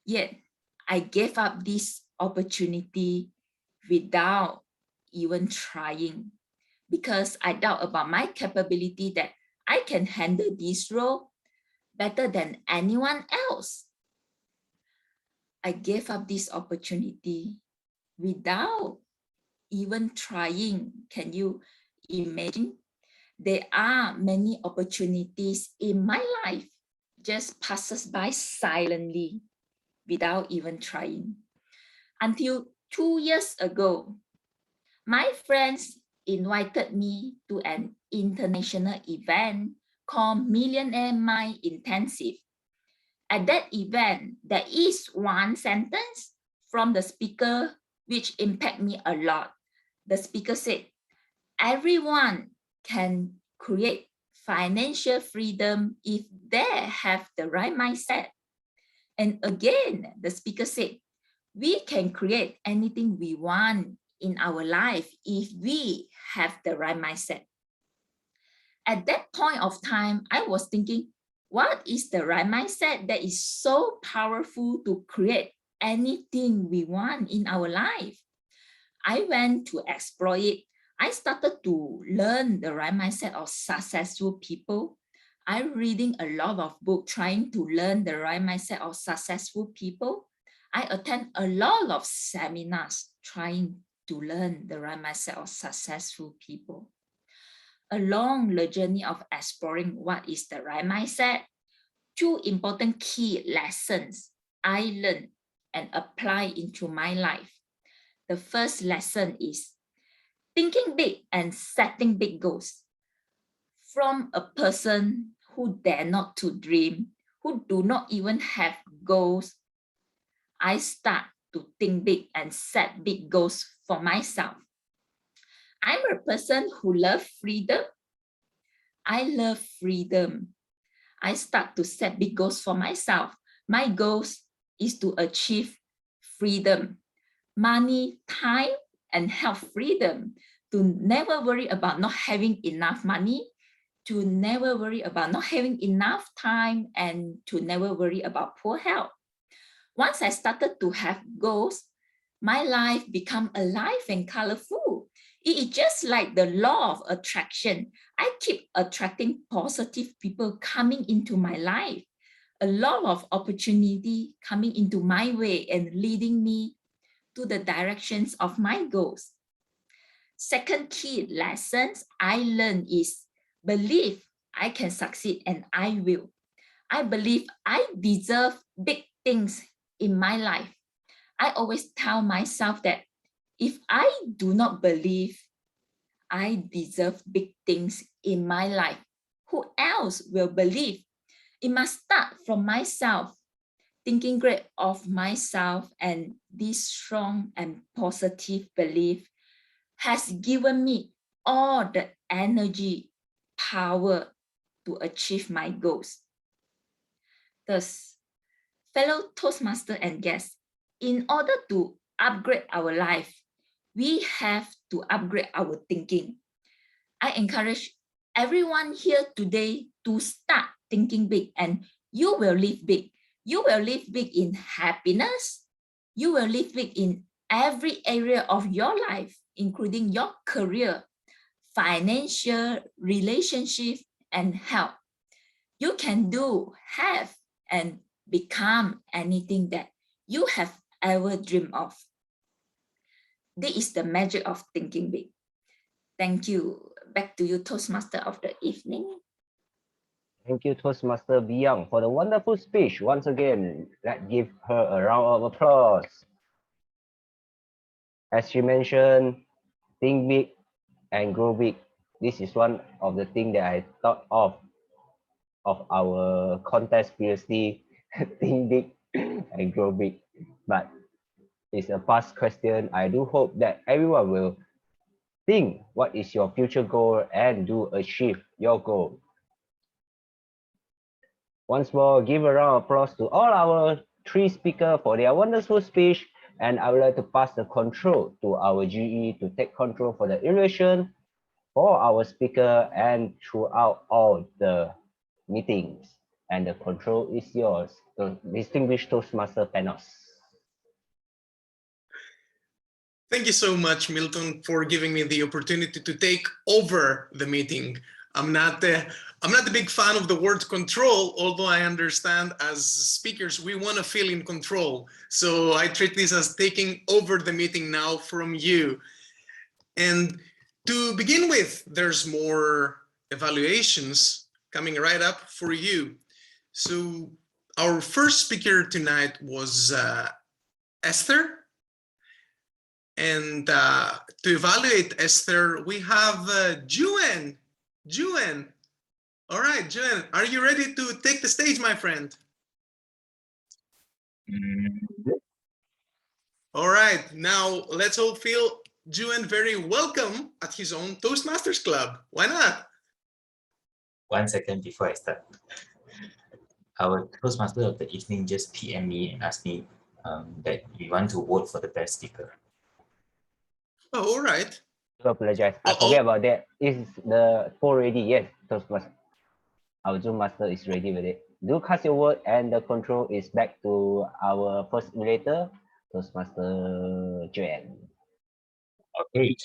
Yet, I gave up this opportunity without even trying because I doubt about my capability that I can handle this role better than anyone else. I gave up this opportunity without even trying. Can you imagine? There are many opportunities in my life just passes by silently without even trying. Until 2 years ago, my friends invited me to an international event called Millionaire Mind Intensive. At that event, there is one sentence from the speaker which impact me a lot. The speaker said, everyone can create financial freedom if they have the right mindset. And again, the speaker said, we can create anything we want in our life if we have the right mindset. At that point of time, I was thinking, what is the right mindset that is so powerful to create anything we want in our life? I went to explore it. I started to learn the right mindset of successful people. I'm reading a lot of books trying to learn the right mindset of successful people. I attend a lot of seminars trying to learn the right mindset of successful people. Along the journey of exploring what is the right mindset, two important key lessons I learned and apply into my life. The first lesson is thinking big and setting big goals. From a person who dare not to dream, who do not even have goals, I start to think big and set big goals for myself. I'm a person who loves freedom. I love freedom. I start to set big goals for myself. My goals is to achieve freedom, money, time, and health freedom, to never worry about not having enough money, to never worry about not having enough time, and to never worry about poor health. Once I started to have goals, my life become alive and colorful. It is just like the law of attraction. I keep attracting positive people coming into my life. A lot of opportunity coming into my way and leading me to the directions of my goals. Second key lessons I learned is believe I can succeed and I will. I believe I deserve big things in my life. I always tell myself that if I do not believe I deserve big things in my life, who else will believe? It must start from myself, thinking great of myself, and this strong and positive belief has given me all the energy, power to achieve my goals. Thus, fellow Toastmaster and guests, in order to upgrade our life, we have to upgrade our thinking. I encourage everyone here today to start thinking big, and you will live big. You will live big in happiness. You will live big in every area of your life, including your career, financial, relationship, and health. You can do, have, and become anything that you have ever dreamed of. This is the magic of thinking big. Thank you. Back to you, Toastmaster of the evening. Thank you, Toastmaster Beyond, for the wonderful speech. Once again, let's give her a round of applause. As she mentioned, think big and grow big. This is one of the things that I thought of our contest previously. Think big and grow big. But it's a past question. I do hope that everyone will think what is your future goal and do achieve your goal. Once more, give a round of applause to all our three speakers for their wonderful speech. And I would like to pass the control to our GE to take control for the evaluation for our speaker and throughout all the meetings. And the control is yours, the distinguished Toastmaster panels. Thank you so much, Milton, for giving me the opportunity to take over the meeting. I'm not a big fan of the word control, although I understand as speakers, we want to feel in control. So I treat this as taking over the meeting now from you. And to begin with, there's more evaluations coming right up for you. So our first speaker tonight was Esther. And to evaluate Esther, we have Juan. Juan. All right, Juan, are you ready to take the stage, my friend? All right, now let's all feel Juan very welcome at his own Toastmasters Club. Why not? 1 second before I start. Our Toastmaster of the evening just PM me and asked me that we want to vote for the best speaker. Oh, all right. I apologize. I forget about that. Is the poll ready? Yes, Toastmaster. Our Zoom master is ready with it. Do cast your vote, and the control is back to our first moderator, Toastmaster Joanne. Okay.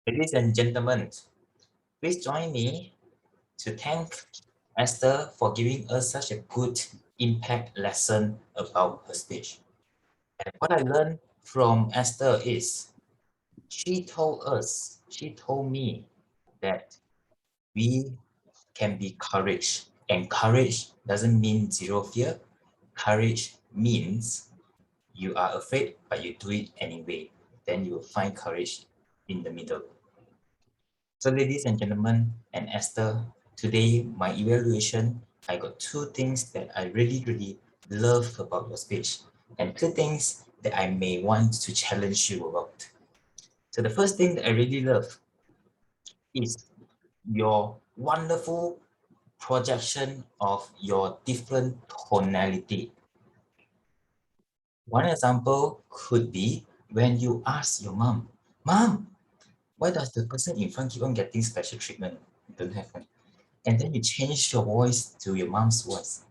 Ladies and gentlemen, please join me to thank Esther for giving us such a good impact lesson about her speech. And what I learned from Esther is she told me that we can be courage. And courage doesn't mean zero fear. Courage means you are afraid, but you do it anyway. Then you will find courage in the middle. So ladies and gentlemen, and Esther, today my evaluation, I got 2 things that I really love about your speech, and 2 things that I may want to challenge you about. So the first thing that I really love is your wonderful projection of your different tonality. One example could be when you ask your mom, "Mom, why does the person in front keep on getting special treatment?" You don't have one. And then you change your voice to your mom's voice.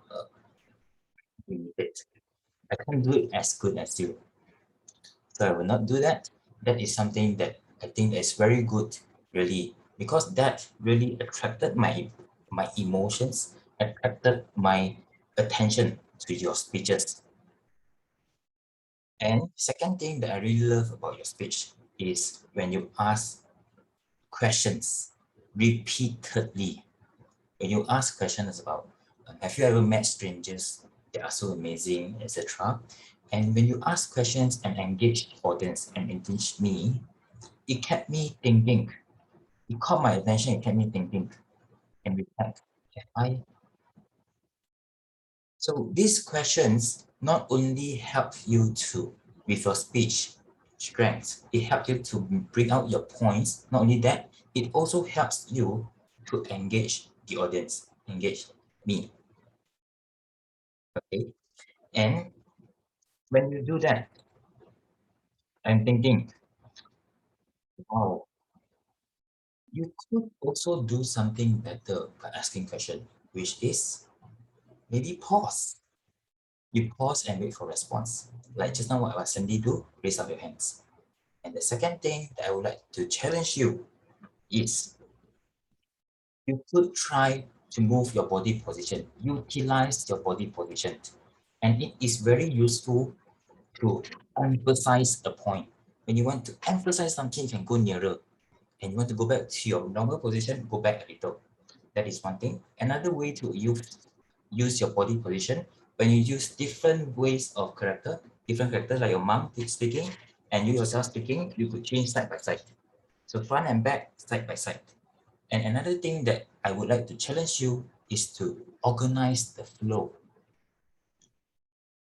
I can't do it as good as you. So I will not do that. That is something that I think is very good, really, because that really attracted my emotions, attracted my attention to your speeches. And second thing that I really love about your speech is when you ask questions repeatedly. When you ask questions about, have you ever met strangers that are so amazing, etc. And when you ask questions and engage the audience and engage me, it kept me thinking. It caught my attention, it kept me thinking and reflect. So these questions not only help you to, with your speech strengths, it helps you to bring out your points. Not only that, it also helps you to engage the audience, engage me. Okay, and when you do that, I'm thinking, wow, you could also do something better by asking question, which is maybe pause. You pause and wait for response. Like just now what Sandy do, raise up your hands. And the second thing that I would like to challenge you is you could try to move your body position, utilize your body position. And it is very useful to emphasize a point. When you want to emphasize something, you can go nearer. And you want to go back to your normal position, go back a little. That is one thing. Another way to use your body position, when you use different ways of different character like your mom speaking and you yourself speaking, you could change side by side. So front and back, side by side. And another thing that I would like to challenge you is to organize the flow.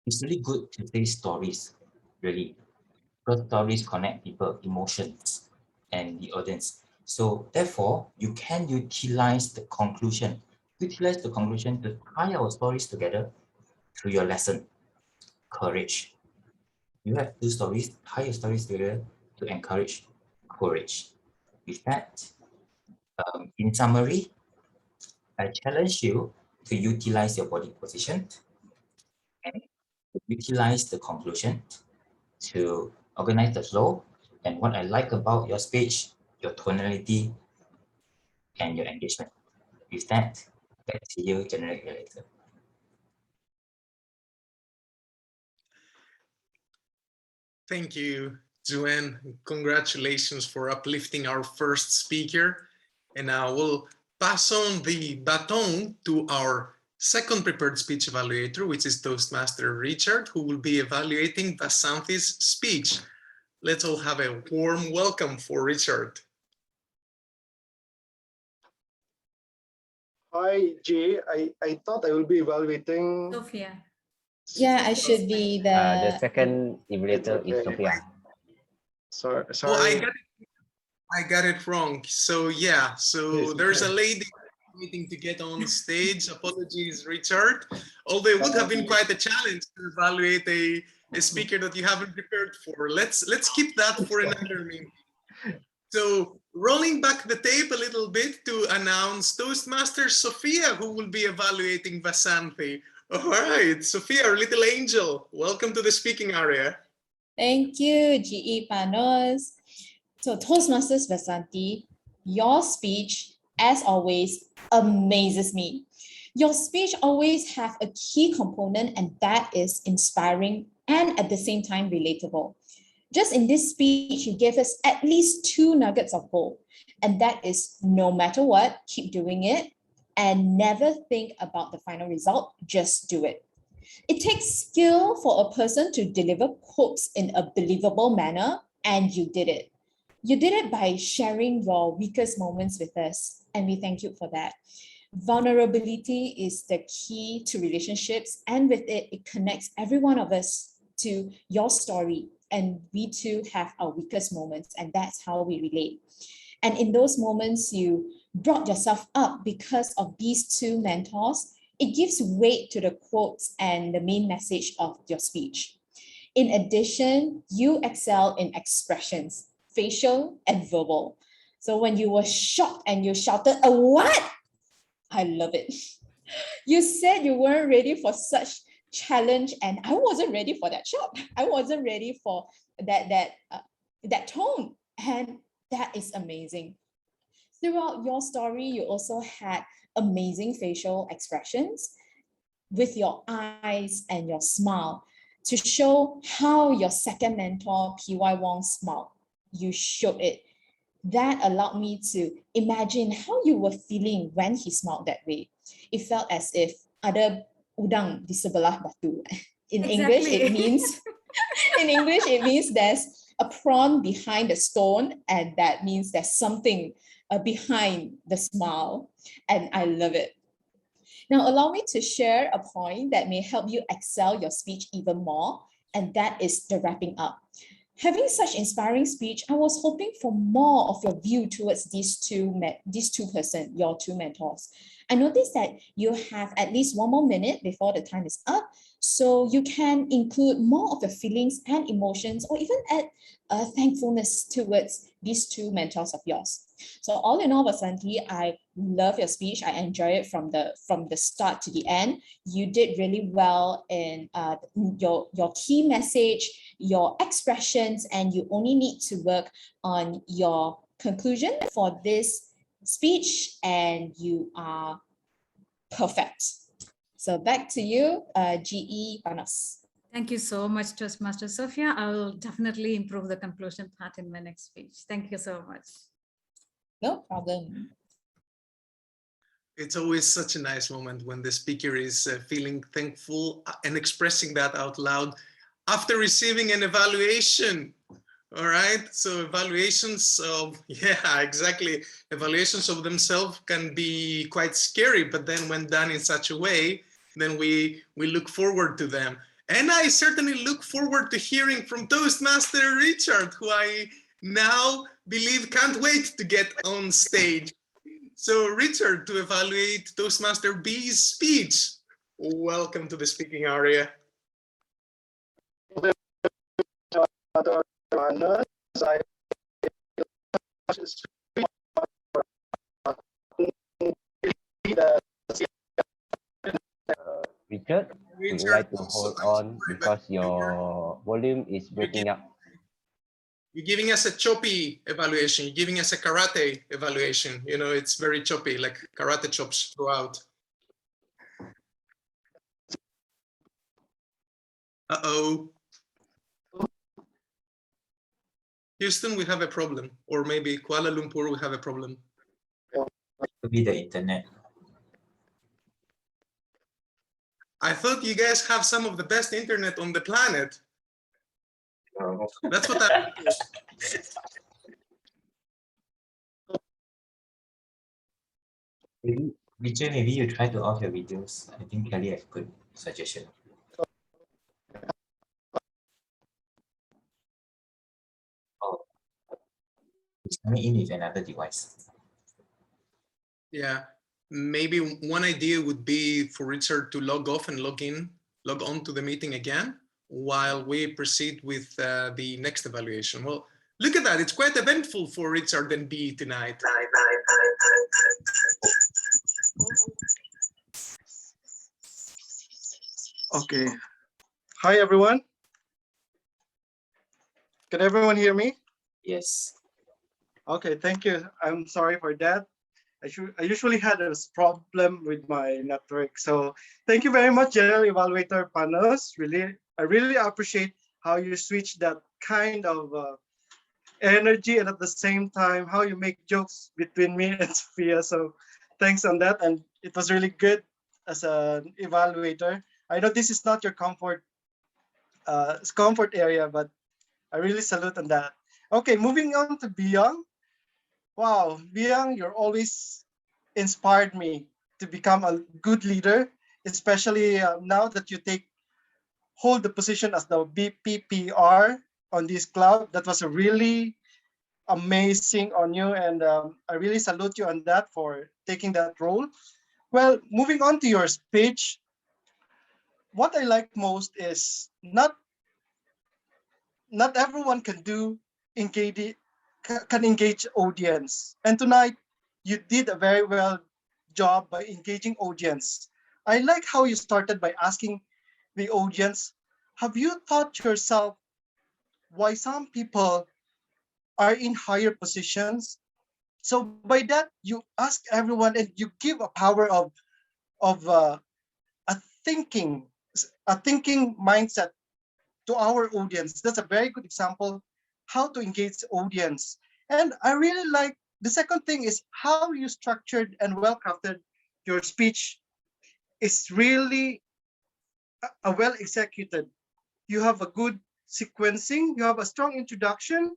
It's really good to say stories, really, because stories connect people, emotions, and the audience. So therefore, you can utilize the conclusion. Utilize the conclusion to tie our stories together through your lesson. Courage. You have 2 stories, tie your stories together to encourage courage. With that, in summary, I challenge you to utilize your body position and utilize the conclusion to organize the flow. And what I like about your speech, your tonality, and your engagement. With that, back to you, General Elector. Thank you, Juan. Congratulations for uplifting our first speaker. And now we'll pass on the baton to our second prepared speech evaluator, which is Toastmaster Richard, who will be evaluating Vasanthi's speech. Let's all have a warm welcome for Richard. Hi, Jay. I thought I will be evaluating Sophia. Yeah, I should be The second evaluator is okay. Sophia. Sorry. Oh, I got it wrong. So yeah, so there's a lady waiting to get on stage. Apologies, Richard. Although it would have been quite a challenge to evaluate a speaker that you haven't prepared for. Let's keep that for another meeting. So rolling back the tape a little bit to announce Toastmaster Sophia, who will be evaluating Vasanthi. All right, Sophia, our little angel, welcome to the speaking area. Thank you, GE Panos. So Toastmasters Vasanthi, your speech, as always, amazes me. Your speech always have a key component, and that is inspiring and at the same time relatable. Just in this speech, you gave us at least 2 nuggets of gold, and that is no matter what, keep doing it and never think about the final result, just do it. It takes skill for a person to deliver quotes in a believable manner, and you did it. You did it by sharing your weakest moments with us, and we thank you for that. Vulnerability is the key to relationships, and with it, it connects every one of us to your story, and we too have our weakest moments, and that's how we relate. And in those moments, you brought yourself up because of these 2 mentors. It gives weight to the quotes and the main message of your speech. In addition, you excel in expressions, facial and verbal. So when you were shocked and you shouted, "A what?" I love it. You said you weren't ready for such challenge, and I wasn't ready for that shock. I wasn't ready for that tone, and that is amazing. Throughout your story, you also had amazing facial expressions with your eyes and your smile to show how your second mentor, PY Wong, smiled. You showed it. That allowed me to imagine how you were feeling when he smiled that way. It felt as if ada udang di sebelah batu. In English, it means there's a prawn behind the stone, and that means there's something behind the smile, and I love it. Now, allow me to share a point that may help you excel your speech even more, and that is the wrapping up. Having such inspiring speech, I was hoping for more of your view towards these two persons, your 2 mentors. I noticed that you have at least 1 more minute before the time is up, so you can include more of the feelings and emotions, or even add thankfulness towards these 2 mentors of yours. So all in all, Vasanthi, I love your speech. I enjoy it from the start to the end. You did really well in your key message, your expressions, and you only need to work on your conclusion for this speech, and you are perfect. So back to you, GE Panos. Thank you so much, Toastmaster Sophia. I will definitely improve the conclusion part in my next speech. Thank you so much. No problem. It's always such a nice moment when the speaker is feeling thankful and expressing that out loud after receiving an evaluation. All right, so evaluations of, yeah, exactly. Evaluations of themselves can be quite scary, but then when done in such a way, then we look forward to them. And I certainly look forward to hearing from Toastmaster Richard, who I now believe can't wait to get on stage. So Richard, to evaluate Toastmaster B's speech, welcome to the speaking area. Richard, would you like to hold on because your volume is breaking up? You're giving us a choppy evaluation. You're giving us a karate evaluation. You know, it's very choppy, like karate chops throughout. Uh-oh. Houston, we have a problem. Or maybe Kuala Lumpur, we have a problem. Could be the internet. I thought you guys have some of the best internet on the planet. That's what I... Maybe, Richard, maybe you try to off your videos. I think Kelly has good suggestion. He's coming in with another device. Yeah, maybe one idea would be for Richard to log off and log on to the meeting again while we proceed with the next evaluation. Well, look at that. It's quite eventful for Richard and B tonight. Okay. Hi, everyone. Can everyone hear me? Yes. Okay, thank you. I'm sorry for that. I usually had a problem with my network. So thank you very much, General Evaluator Panos. I really appreciate how you switch that kind of energy, and at the same time, how you make jokes between me and Sophia. So thanks on that. And it was really good as an evaluator. I know this is not your comfort area, but I really salute on that. Okay, moving on to Beyond. Wow, Beyond, you're always inspired me to become a good leader, especially now that you hold the position as the BPPR on this club. That was a really amazing on you, and I really salute you on that for taking that role. Well, moving on to your speech, what I like most is not everyone can engage audience, and tonight you did a very well job by engaging audience. I like how you started by asking the audience, have you thought yourself why some people are in higher positions? So by that, you ask everyone and you give a power of a thinking mindset to our audience. That's a very good example how to engage the audience. And I really like the second thing is how you structured and well crafted your speech is really a well executed. You have a good sequencing, you have a strong introduction,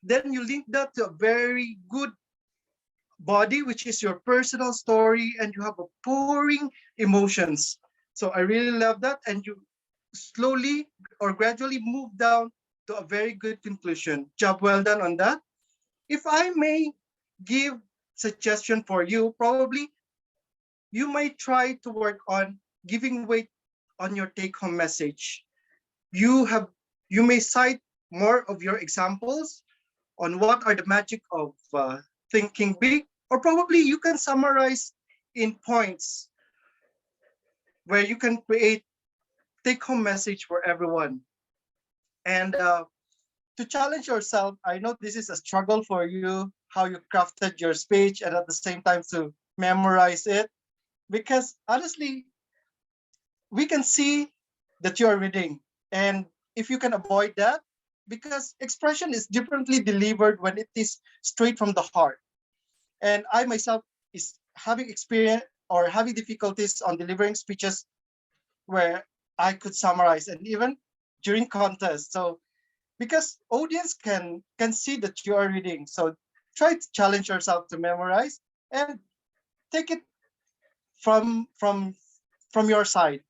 then you link that to a very good body, which is your personal story, and you have a pouring emotions. So I really love that. And you slowly or gradually move down to a very good conclusion. Job well done on that. If I may give suggestion for you, probably you might try to work on giving weight on your take-home message. You may cite more of your examples on what are the magic of thinking big, or probably you can summarize in points where you can create take-home message for everyone. And to challenge yourself, I know this is a struggle for you, how you crafted your speech and at the same time to memorize it, because honestly, we can see that you are reading. And if you can avoid that, because expression is differently delivered when it is straight from the heart. And I myself is having experience or having difficulties on delivering speeches where I could summarize, and even during contests. So because audience can see that you are reading, so try to challenge yourself to memorize and take it from your side.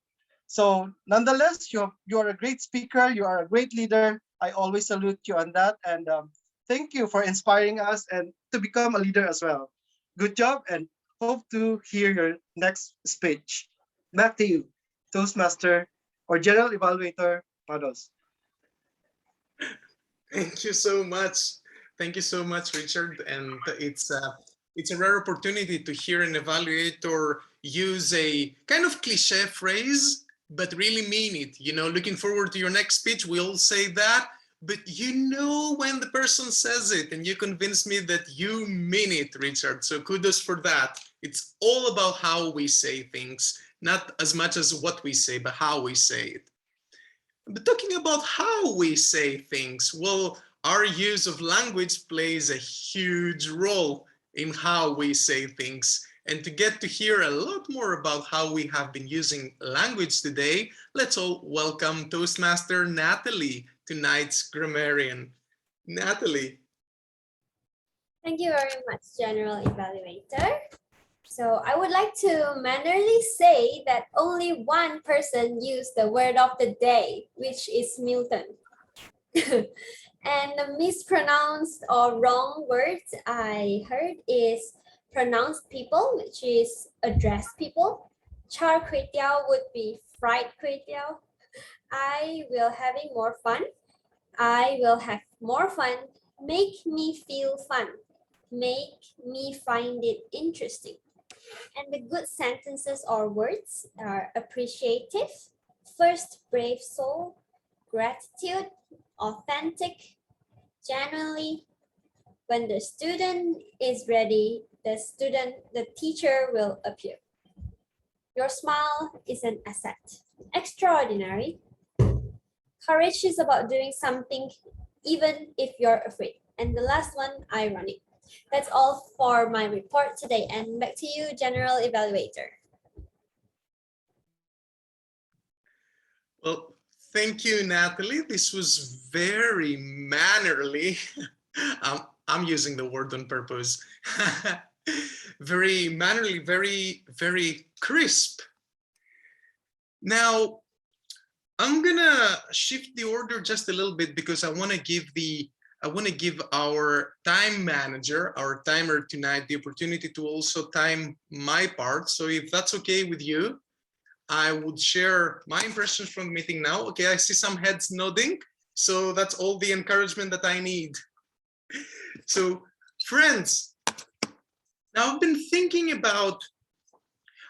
So nonetheless, you are a great speaker, you are a great leader. I always salute you on that, and thank you for inspiring us and to become a leader as well. Good job, and hope to hear your next speech. Back to you, Toastmaster or General Evaluator Panos. Thank you so much. Thank you so much, Richard. And it's a rare opportunity to hear an evaluator use a kind of cliche phrase, but really mean it. You know, looking forward to your next speech, we all say that, but you know when the person says it, and you convince me that you mean it, Richard. So kudos for that. It's all about how we say things, not as much as what we say, but how we say it. But talking about how we say things, well, our use of language plays a huge role in how we say things. And to get to hear a lot more about how we have been using language today, let's all welcome Toastmaster Natalie, tonight's grammarian. Natalie. Thank you very much, General Evaluator. So I would like to mannerly say that only one person used the word of the day, which is Milton. And the mispronounced or wrong words I heard is pronounced people, which is address people. Char kway teow would be fried kway teow. I will having more fun. I will have more fun. Make me feel fun. Make me find it interesting. And the good sentences or words are appreciative, first brave soul, gratitude, authentic, genuinely. When the student is ready, the teacher will appear. Your smile is an asset. Extraordinary. Courage is about doing something even if you're afraid. And the last one, ironic. That's all for my report today. And back to you, General Evaluator. Well, thank you, Natalie. This was very mannerly. I'm using the word on purpose. Very mannerly, very crisp. Now, I'm gonna shift the order just a little bit because I want to give our time manager, our timer tonight, the opportunity to also time my part. So if that's okay with you, I would share my impressions from the meeting now. Okay, I see some heads nodding. So that's all the encouragement that I need. So friends, now I've been thinking about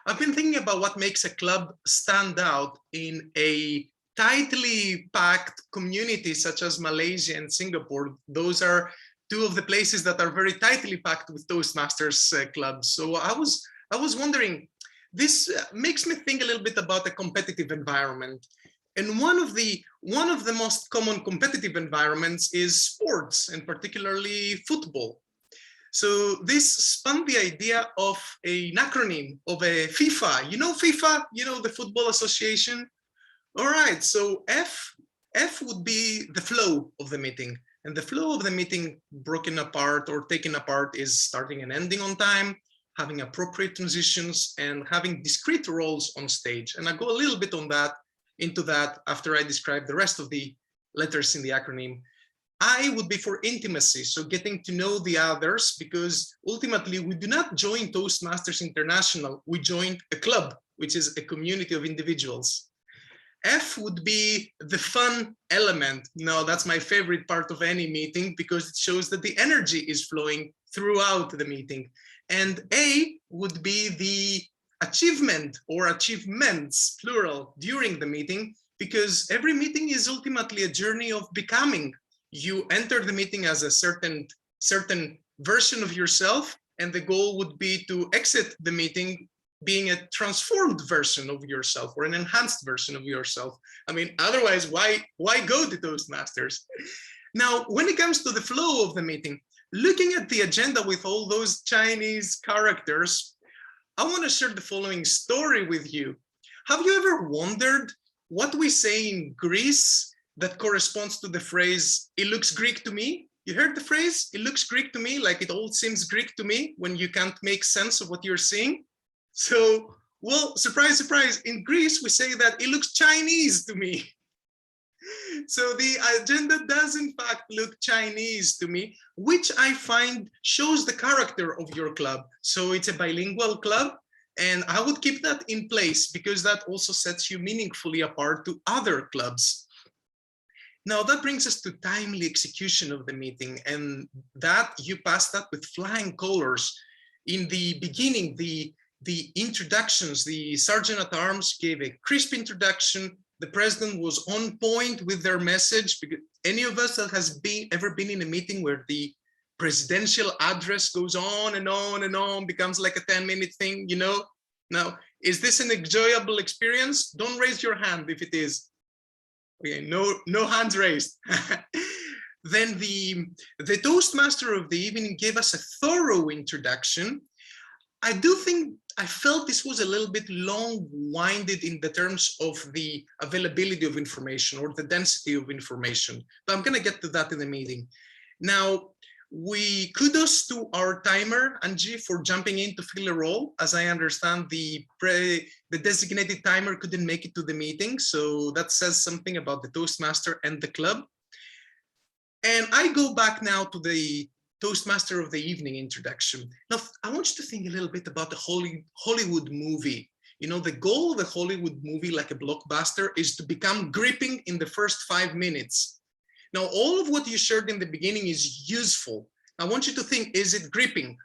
what makes a club stand out in a tightly packed community such as Malaysia and Singapore. Those are two of the places that are very tightly packed with Toastmasters clubs. So I was wondering, this makes me think a little bit about a competitive environment. And one of the most common competitive environments is sports, and particularly football. So this spun the idea of an acronym of a FIFA. You know FIFA? You know, the Football Association? All right, so F would be the flow of the meeting. And the flow of the meeting broken apart or taken apart is starting and ending on time, having appropriate transitions, and having discrete roles on stage. And I go a little bit into that after I describe the rest of the letters in the acronym. I would be for intimacy, so getting to know the others, because ultimately we do not join Toastmasters International, we join a club, which is a community of individuals. F would be the fun element. Now that's my favorite part of any meeting because it shows that the energy is flowing throughout the meeting. And A would be the achievement or achievements, plural, during the meeting, because every meeting is ultimately a journey of becoming. You enter the meeting as a certain version of yourself, and the goal would be to exit the meeting being a transformed version of yourself or an enhanced version of yourself. I mean, otherwise, why go to Toastmasters? Now, when it comes to the flow of the meeting, looking at the agenda with all those Chinese characters, I want to share the following story with you. Have you ever wondered what we say in Greece that corresponds to the phrase, "It looks Greek to me"? You heard the phrase, "It looks Greek to me," like it all seems Greek to me when you can't make sense of what you're seeing? So, well, surprise, surprise, in Greece, we say that it looks Chinese to me. So the agenda does in fact look Chinese to me, which I find shows the character of your club. So it's a bilingual club, and I would keep that in place because that also sets you meaningfully apart to other clubs. Now that brings us to timely execution of the meeting, and that you passed that with flying colors. In the beginning, the introductions, the Sergeant at Arms gave a crisp introduction. The president was on point with their message, because any of us that has ever been in a meeting where the presidential address goes on and on and on, becomes like a 10-minute thing, you know? Now, is this an enjoyable experience? Don't raise your hand if it is. Okay, no hands raised. Then the Toastmaster of the evening gave us a thorough introduction. I felt this was a little bit long-winded in the terms of the availability of information or the density of information, but I'm going to get to that in the meeting. Now, we kudos to our timer, Angie, for jumping in to fill a role. As I understand, the designated timer couldn't make it to the meeting, so that says something about the Toastmaster and the club. And I go back now to the Toastmaster of the Evening introduction. Now, I want you to think a little bit about the Hollywood movie. You know, the goal of a Hollywood movie, like a blockbuster, is to become gripping in the first 5 minutes. Now, all of what you shared in the beginning is useful. I want you to think, is it gripping?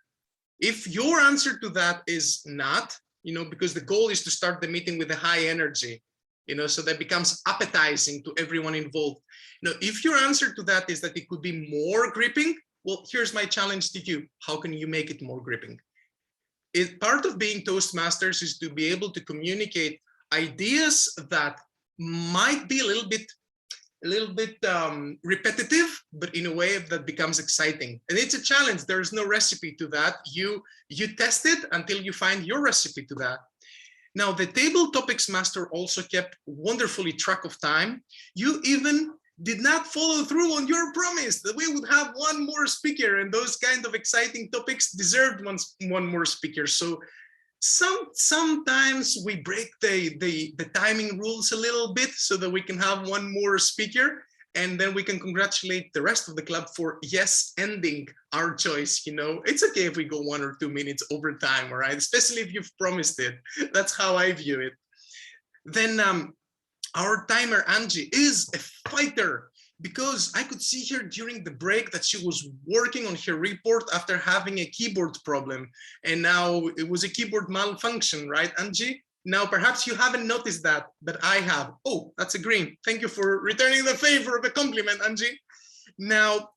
If your answer to that is not, you know, because the goal is to start the meeting with a high energy, you know, so that becomes appetizing to everyone involved. Now, if your answer to that is that it could be more gripping, well, here's my challenge to you. How can you make it more gripping? Part of being Toastmasters is to be able to communicate ideas that might be a little bit repetitive, but in a way that becomes exciting. And it's a challenge. There's no recipe to that. You test it until you find your recipe to that. Now, the table topics master also kept wonderfully track of time. You even did not follow through on your promise that we would have one more speaker, and those kind of exciting topics deserved one more speaker. So sometimes we break the timing rules a little bit so that we can have one more speaker, and then we can congratulate the rest of the club for, yes, ending our choice. You know, it's okay if we go 1 or 2 minutes over time, all right? Especially if you've promised it. That's how I view it. Then our timer, Angie, is a fighter, because I could see her during the break that she was working on her report after having a keyboard problem. And now it was a keyboard malfunction, right, Angie? Now, perhaps you haven't noticed that, but I have. Oh, that's a green. Thank you for returning the favor of a compliment, Angie. Now,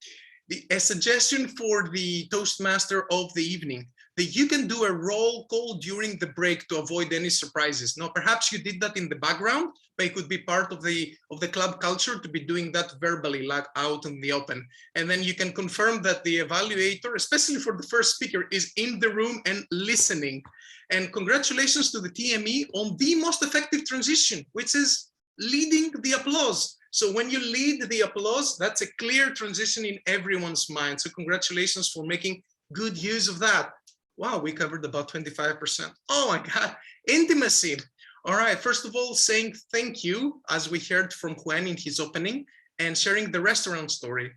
a suggestion for the Toastmaster of the evening, that you can do a roll call during the break to avoid any surprises. Now, perhaps you did that in the background, but it could be part of the club culture to be doing that verbally, like out in the open. And then you can confirm that the evaluator, especially for the first speaker, is in the room and listening. And congratulations to the TME on the most effective transition, which is leading the applause. So when you lead the applause, that's a clear transition in everyone's mind. So congratulations for making good use of that. Wow, we covered about 25%. Oh my God, intimacy. All right, first of all, saying thank you, as we heard from Juan in his opening, and sharing the restaurant story.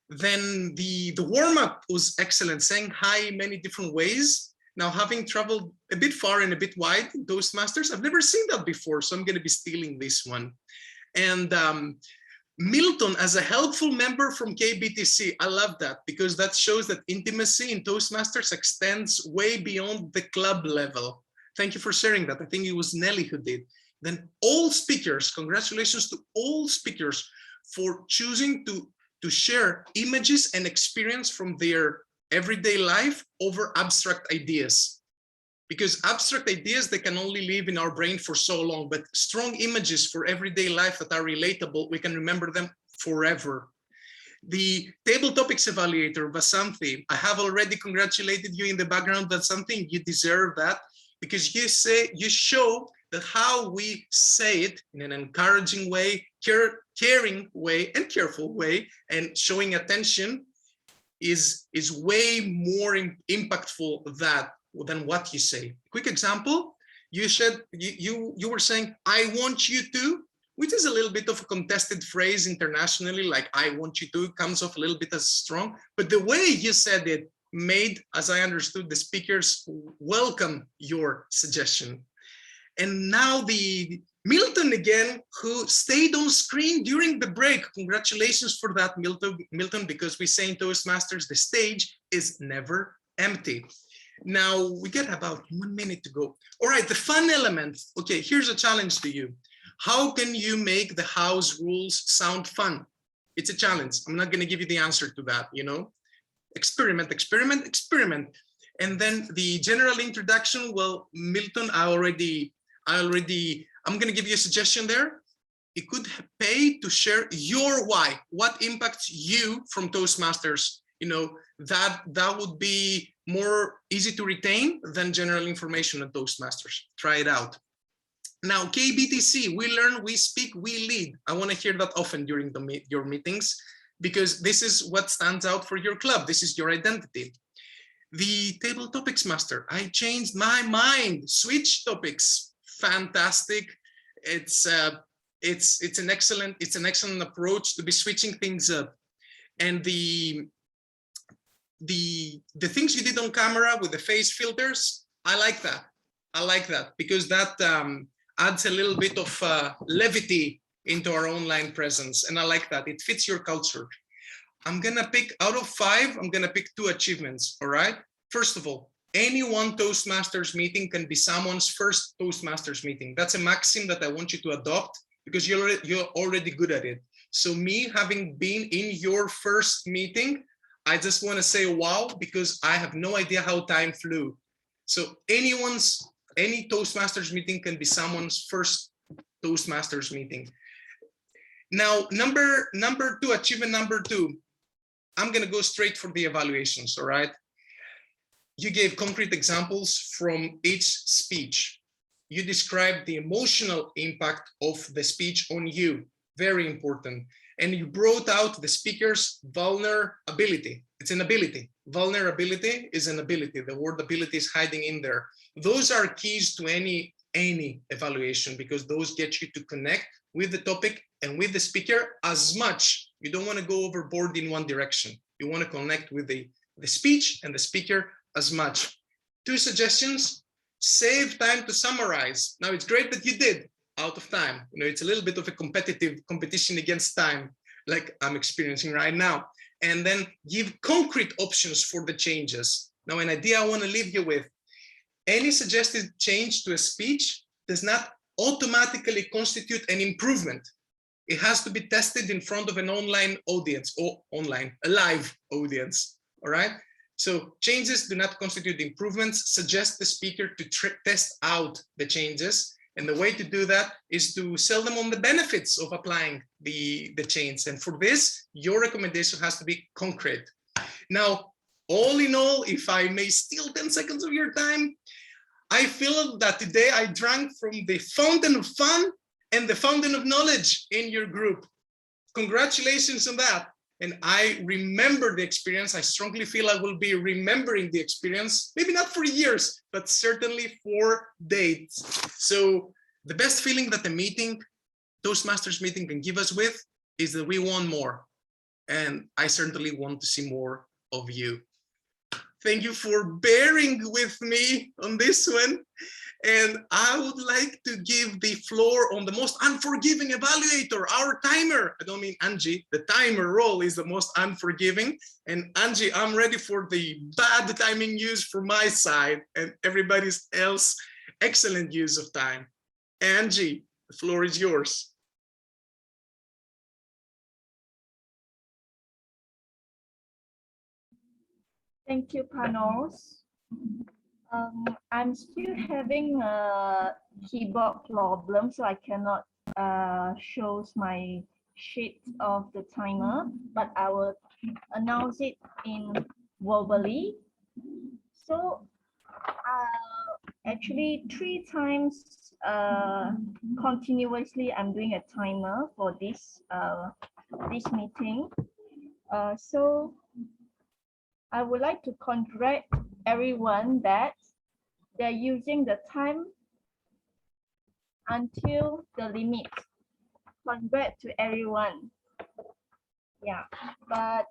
Then the warm-up was excellent, saying hi in many different ways. Now, having traveled a bit far and a bit wide in Toastmasters, I've never seen that before, so I'm going to be stealing this one. And Milton, as a helpful member from KBTC, I love that, because that shows that intimacy in Toastmasters extends way beyond the club level. Thank you for sharing that. I think it was Nelly who did. Then all speakers, congratulations to all speakers for choosing to share images and experience from their everyday life over abstract ideas. Because abstract ideas, they can only live in our brain for so long, but strong images for everyday life that are relatable, we can remember them forever. The table topics evaluator, Vasanthi, I have already congratulated you in the background. That's something you deserve that, because you show that how we say it in an encouraging way, caring way, and careful way, and showing attention is way more impactful than what you say. Quick example, you said you were saying, I want you to, which is a little bit of a contested phrase internationally, like I want you to comes off a little bit as strong, but the way you said it made, as I understood, the speakers welcome your suggestion. And now the Milton again, who stayed on screen during the break. Congratulations for that, Milton, because we say in Toastmasters, the stage is never empty. Now we get about 1 minute to go. All right, the fun element. Okay, here's a challenge to you. How can you make the house rules sound fun? It's a challenge. I'm not going to give you the answer to that, you know. Experiment, experiment, experiment. And then the general introduction, well, Milton, I'm going to give you a suggestion there. It could pay to share your why, what impacts you from Toastmasters. You know, that would be more easy to retain than general information on Toastmasters. Try it out. Now, KBTC, we learn, we speak, we lead. I want to hear that often during your meetings, because this is what stands out for your club. This is your identity. The table topics master, I changed my mind, switch topics. Fantastic. It's an excellent approach to be switching things up. And the things you did on camera with the face filters, I like that. I like that because that adds a little bit of levity into our online presence. And I like that. It fits your culture. I'm going to pick out of 5, I'm going to pick 2 achievements. All right. First of all, any one Toastmasters meeting can be someone's first Toastmasters meeting. That's a maxim that I want you to adopt because you're already good at it. So me having been in your first meeting, I just want to say wow, because I have no idea how time flew. So any Toastmasters meeting can be someone's first Toastmasters meeting. Now, number 2, achievement number 2, I'm going to go straight for the evaluations, all right? You gave concrete examples from each speech. You described the emotional impact of the speech on you, very important. And you brought out the speaker's vulnerability. It's an ability. Vulnerability is an ability. The word ability is hiding in there. Those are keys to any evaluation because those get you to connect with the topic and with the speaker as much. You don't want to go overboard in one direction. You want to connect with the speech and the speaker as much. 2 suggestions: save time to summarize. Now, it's great that you did out of time. You know, it's a little bit of a competition against time, like I'm experiencing right now. And then give concrete options for the changes. Now, an idea I want to leave you with: any suggested change to a speech does not automatically constitute an improvement. It has to be tested in front of an online audience, or a live audience, all right? So changes do not constitute improvements. Suggest the speaker to test out the changes. And the way to do that is to sell them on the benefits of applying the change. And for this, your recommendation has to be concrete. Now, all in all, if I may steal 10 seconds of your time, I feel that today I drank from the fountain of fun and the fountain of knowledge in your group. Congratulations on that. And I remember the experience. I strongly feel I will be remembering the experience, maybe not for years, but certainly for days. So the best feeling that the meeting, Toastmasters meeting, can give us with is that we want more. And I certainly want to see more of you. Thank you for bearing with me on this one. And I would like to give the floor on the most unforgiving evaluator, our timer. I don't mean Angie, the timer role is the most unforgiving. And Angie, I'm ready for the bad timing use from my side and everybody's else excellent use of time. Angie, the floor is yours. Thank you, Panos. I'm still having a keyboard problem, so I cannot show my sheet of the timer, but I will announce it in verbally. So actually 3 times continuously I'm doing a timer for this meeting. So I would like to congratulate everyone that they're using the time until the limit. Congrats to everyone. Yeah, but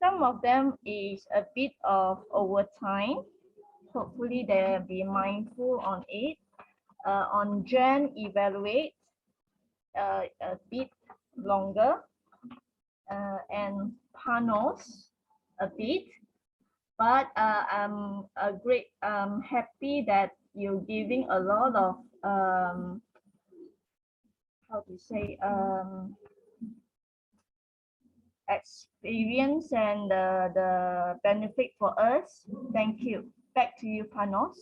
some of them is a bit of overtime. Hopefully they'll be mindful on it. On Jan, evaluate a bit longer, and Panos a bit. But I'm happy that you're giving a lot of how to say experience and the benefit for us. Thank you. Back to you, Panos.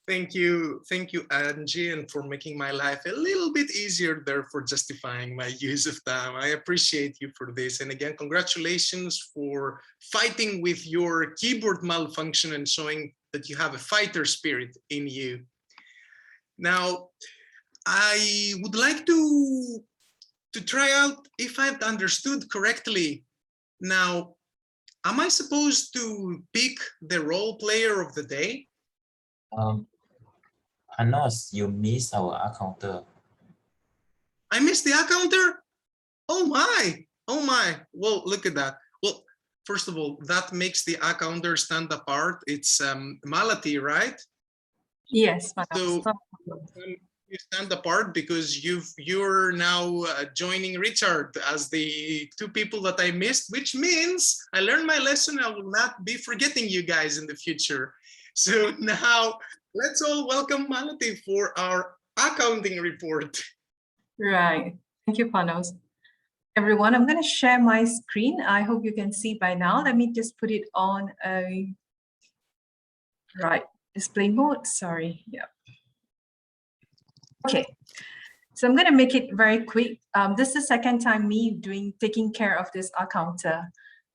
Thank you, Angie, and for making my life a little bit easier there for justifying my use of time. I appreciate you for this. And again, congratulations for fighting with your keyboard malfunction and showing that you have a fighter spirit in you. Now, I would like to try out if I've understood correctly. Now, am I supposed to pick the role player of the day? Panos, you missed our encounter. I missed the counter. Oh my. Oh my. Well, look at that. Well, first of all, that makes the counter stand apart. It's Malati, right? Yes, So you stand apart because you're now joining Richard as the two people that I missed, which means I learned my lesson. I will not be forgetting you guys in the future. So now let's all welcome Malati for our accounting report. Right. Thank you, Panos. Everyone, I'm going to share my screen. I hope you can see by now. Let me just put it on a right display mode. Sorry. Yeah. Okay. So I'm going to make it very quick. This is the second time me taking care of this counter.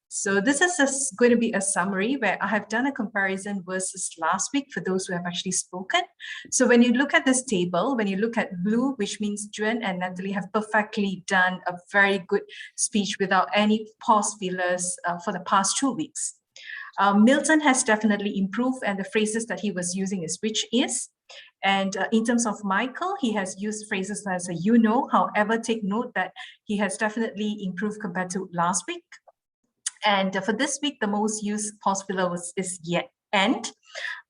So this is going to be a summary where I have done a comparison versus last week for those who have actually spoken. So when you look at this table, when you look at blue, which means Juan and Natalie have perfectly done a very good speech without any pause fillers for the past 2 weeks. Milton has definitely improved, and the phrases that he was using is which is. And in terms of Michael, he has used phrases as a you know, however, take note that he has definitely improved compared to last week. And for this week, the most used pause filler is yet and.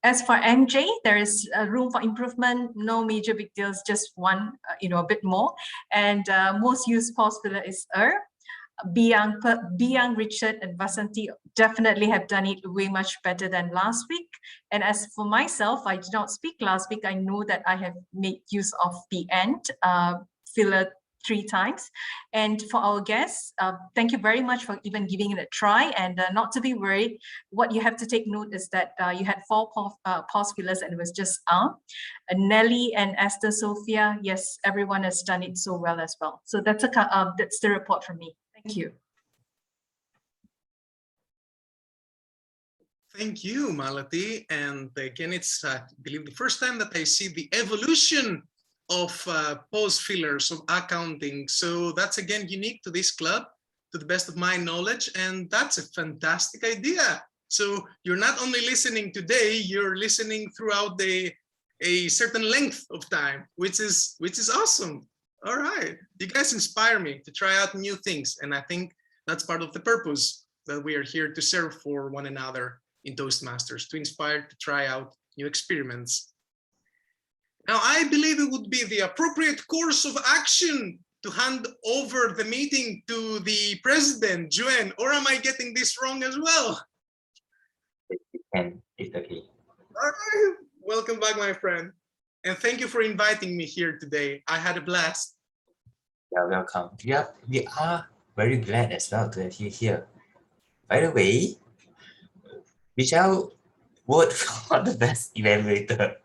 As for MJ, there is room for improvement, no major big deals, just one, a bit more. And most used pause filler is Biang, Richard, and Vasanti definitely have done it way much better than last week. And as for myself, I did not speak last week. I know that I have made use of the end filler 3 times. And for our guests, thank you very much for even giving it a try, and not to be worried. What you have to take note is that you had 4 pause fillers and it was just Nelly and Esther Sophia. Yes, everyone has done it so well as well. So that's the report from me. Thank you. Thank you, Malati. And again, it's, I believe, the first time that I see the evolution of pause fillers of accounting. So that's, again, unique to this club, to the best of my knowledge. And that's a fantastic idea. So you're not only listening today, you're listening throughout a certain length of time, which is awesome. All right, you guys inspire me to try out new things. And I think that's part of the purpose that we are here to serve for one another in Toastmasters, to inspire to try out new experiments. Now, I believe it would be the appropriate course of action to hand over the meeting to the president, Juan, or am I getting this wrong as well? And it's okay. All right, welcome back, my friend. And thank you for inviting me here today. I had a blast. You're welcome. Yeah, we are very glad as well to have you here. By the way, we shall vote for the best evaluator.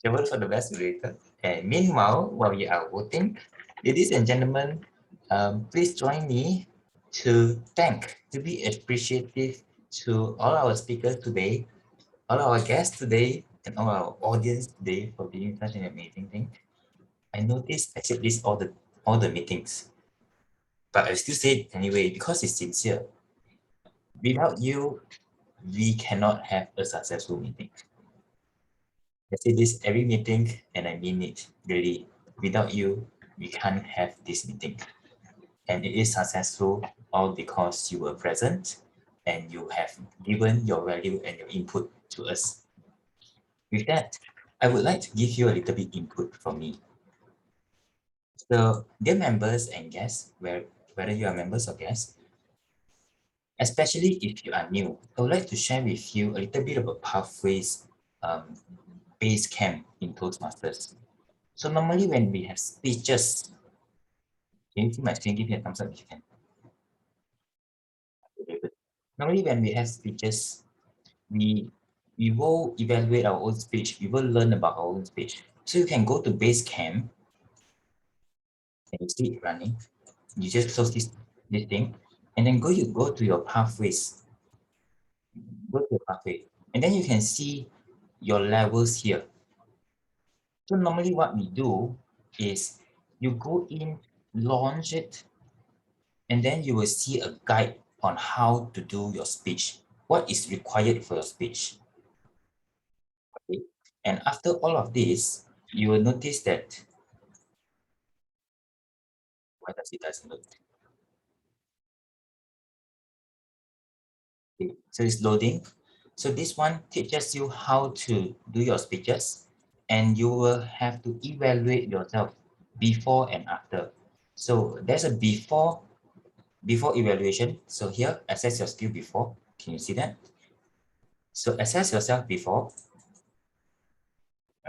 We vote for the best evaluator. And meanwhile, while you are voting, ladies and gentlemen, please join me to be appreciative to all our speakers today, all our guests today, and all our audience today for doing such an amazing thing. I noticed I said this all the meetings, but I still say it anyway because it's sincere. Without you, we cannot have a successful meeting. I say this every meeting, and I mean it really. Without you, we can't have this meeting. And it is successful all because you were present and you have given your value and your input to us. With that, I would like to give you a little bit input from me. So, dear members and guests, whether you are members or guests, especially if you are new, I would like to share with you a little bit about pathways base camp in Toastmasters. So normally when we have speeches, can you see my screen? Give me a thumbs up if you can. Normally when we have speeches, we will evaluate our own speech, we will learn about our own speech. So you can go to base camp and you see it running. You just close this thing and then you go to your pathways. Go to your pathway. And then you can see your levels here. So normally what we do is you go in, launch it, and then you will see a guide on how to do your speech. What is required for your speech. Okay. And after all of this, you will notice that, why does it doesn't load? Okay, so it's loading. So this one teaches you how to do your speeches, and you will have to evaluate yourself before and after. So there's a before evaluation. So here, assess your skill before. Can you see that? So assess yourself before.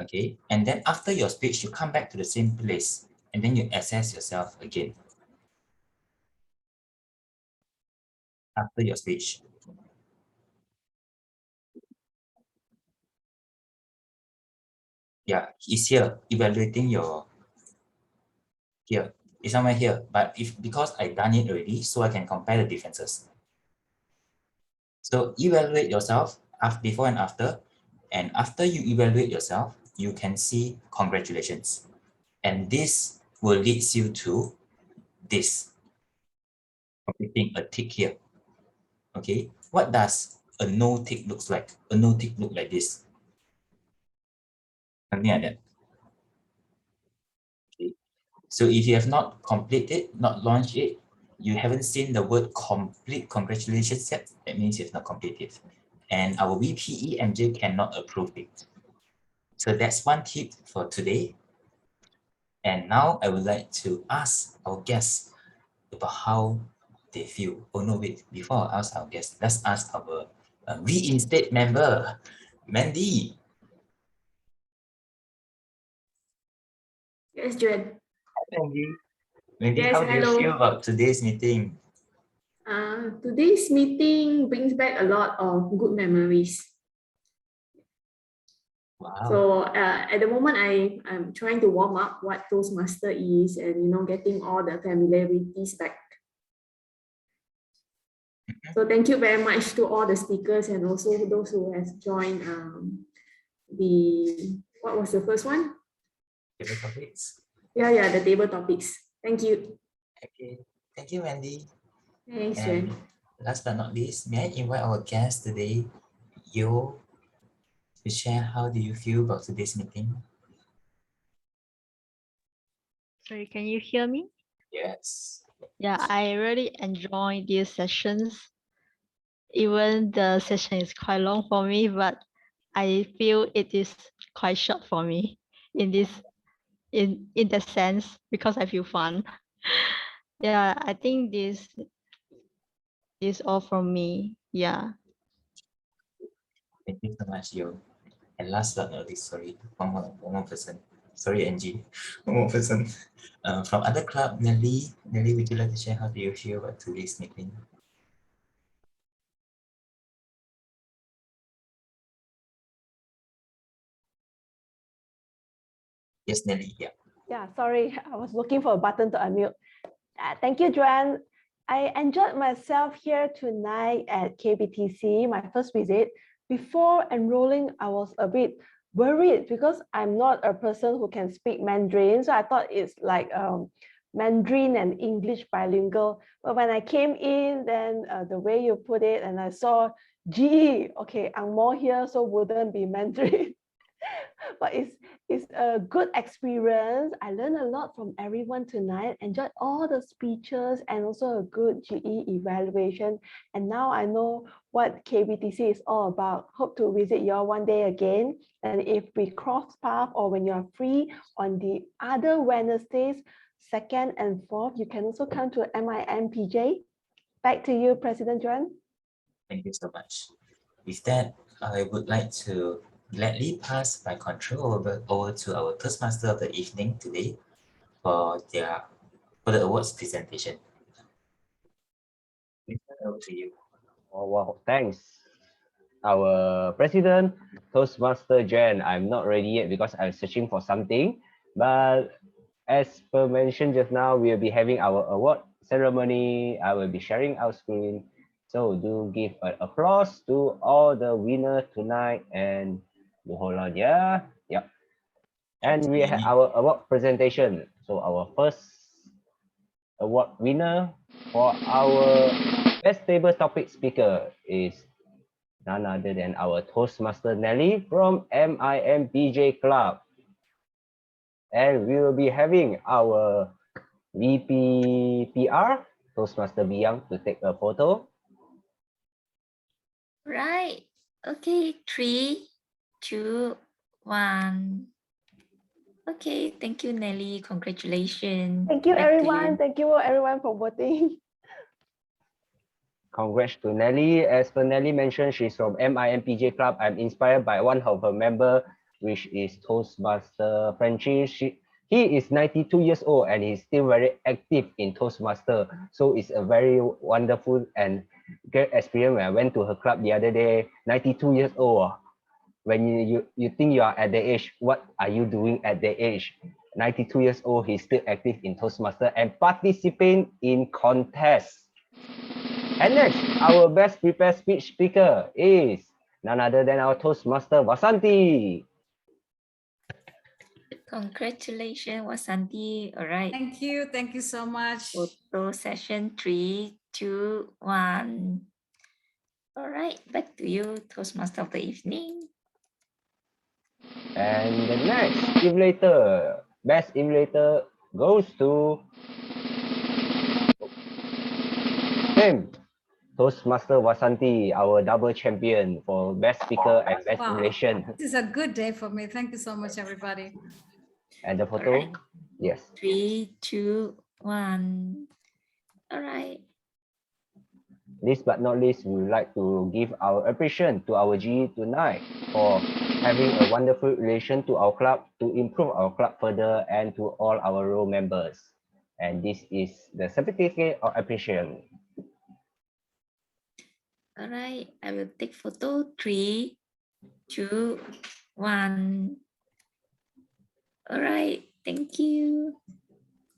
Okay, and then after your speech, you come back to the same place, and then you assess yourself again after your speech. Yeah, it's here, evaluating your, here, it's somewhere here, but because I've done it already, so I can compare the differences. So evaluate yourself before and after you evaluate yourself, you can see congratulations. And this will lead you to this, completing a tick here. Okay, what does a no tick looks like? A no tick look like this. Something like that. Okay. So if you have not completed, not launched it, you haven't seen the word complete congratulations yet, that means you have not completed. And our VPE MJ cannot approve it. So that's one tip for today. And now I would like to ask our guests about how they feel. Oh no, wait, before I ask our guests, let's ask our reinstate member, Mandy. Yes, Juan. Hi, Mandy. Mandy, Yes, how do you hello. feel about today's meeting? Today's meeting brings back a lot of good memories. Wow. So at the moment, I'm trying to warm up what Toastmaster is and, getting all the familiarities back. So thank you very much to all the speakers and also those who have joined what was the first one? Table topics. Yeah, the table topics. Thank you. Okay, thank you, Mandy. Thanks, And Jen. last but not least, may I invite our guest today, Yo, to share how do you feel about today's meeting? Sorry, can you hear me? Yes. Yeah, I really enjoy these sessions. Even the session is quite long for me, but I feel it is quite short for me in that sense because I feel fun. Yeah, I think this is all from me. Yeah. Thank you so much, Yo. And last but not least, sorry, one more person. Sorry, Angie. One more person. From other club, Nelly. Nelly, would you like to share how do you feel about today's meeting? Yes, Nelly, yeah. Yeah, sorry, I was looking for a button to unmute. Thank you, Joanne. I enjoyed myself here tonight at KBTC, my first visit. Before enrolling, I was a bit worried because I'm not a person who can speak Mandarin. So I thought it's like Mandarin and English bilingual. But when I came in, then the way you put it, and I saw GE, okay, Angmo here, so wouldn't be Mandarin. But it's a good experience. I learned a lot from everyone tonight, enjoyed all the speeches and also a good GE evaluation. And now I know what KBTC is all about. Hope to visit you all one day again. And if we cross path or when you're free on the other Wednesdays, 2nd and 4th, you can also come to MIMPJ. Back to you, President Joan. Thank you so much. With that, I would like to gladly pass my control over to our Toastmaster of the evening today for the awards presentation. Over to you. Oh, wow, thanks. Our president, Toastmaster Jen. I'm not ready yet because I'm searching for something. But as per mentioned just now, we'll be having our award ceremony. I will be sharing our screen. So do give an applause to all the winners tonight and hold on, yeah. Yep. And we have our award presentation. So our first award winner for our best table topic speaker is none other than our Toastmaster Nelly from MIMPJ Club. And we will be having our VPPR, Toastmaster Biang, to take a photo. Right. Okay, 3, 2, 1. Okay, thank you, Nelly. Congratulations. Thank you, Back to everyone. Thank you, everyone, for voting. Congrats to Nelly. As per Nelly mentioned, she's from MIMPJ Club. I'm inspired by one of her member, which is Toastmaster Frenchie. He is 92 years old and he's still very active in Toastmaster. So it's a very wonderful and great experience when I went to her club the other day. 92 years old. When you think you are at the age, what are you doing at the age? 92 years old, he's still active in Toastmaster and participating in contests. And next, our best prepared speech speaker is none other than our Toastmaster Vasanti. Congratulations, Wasanti. All right. Thank you so much. Photo session 3, 2, 1. All right, back to you, Toastmaster of the evening. And the next evaluator, best evaluator goes to him, Toastmaster Vasanti, our double champion for best speaker and best evaluation. This is a good day for me. Thank you so much, everybody. And the photo, right. Yes. 3, 2, 1. All right. Last but not least, we would like to give our appreciation to our GE tonight for having a wonderful relation to our club, to improve our club further, and to all our role members. And this is the certificate of appreciation. All right, I will take photo 3, 2, 1. All right, thank you.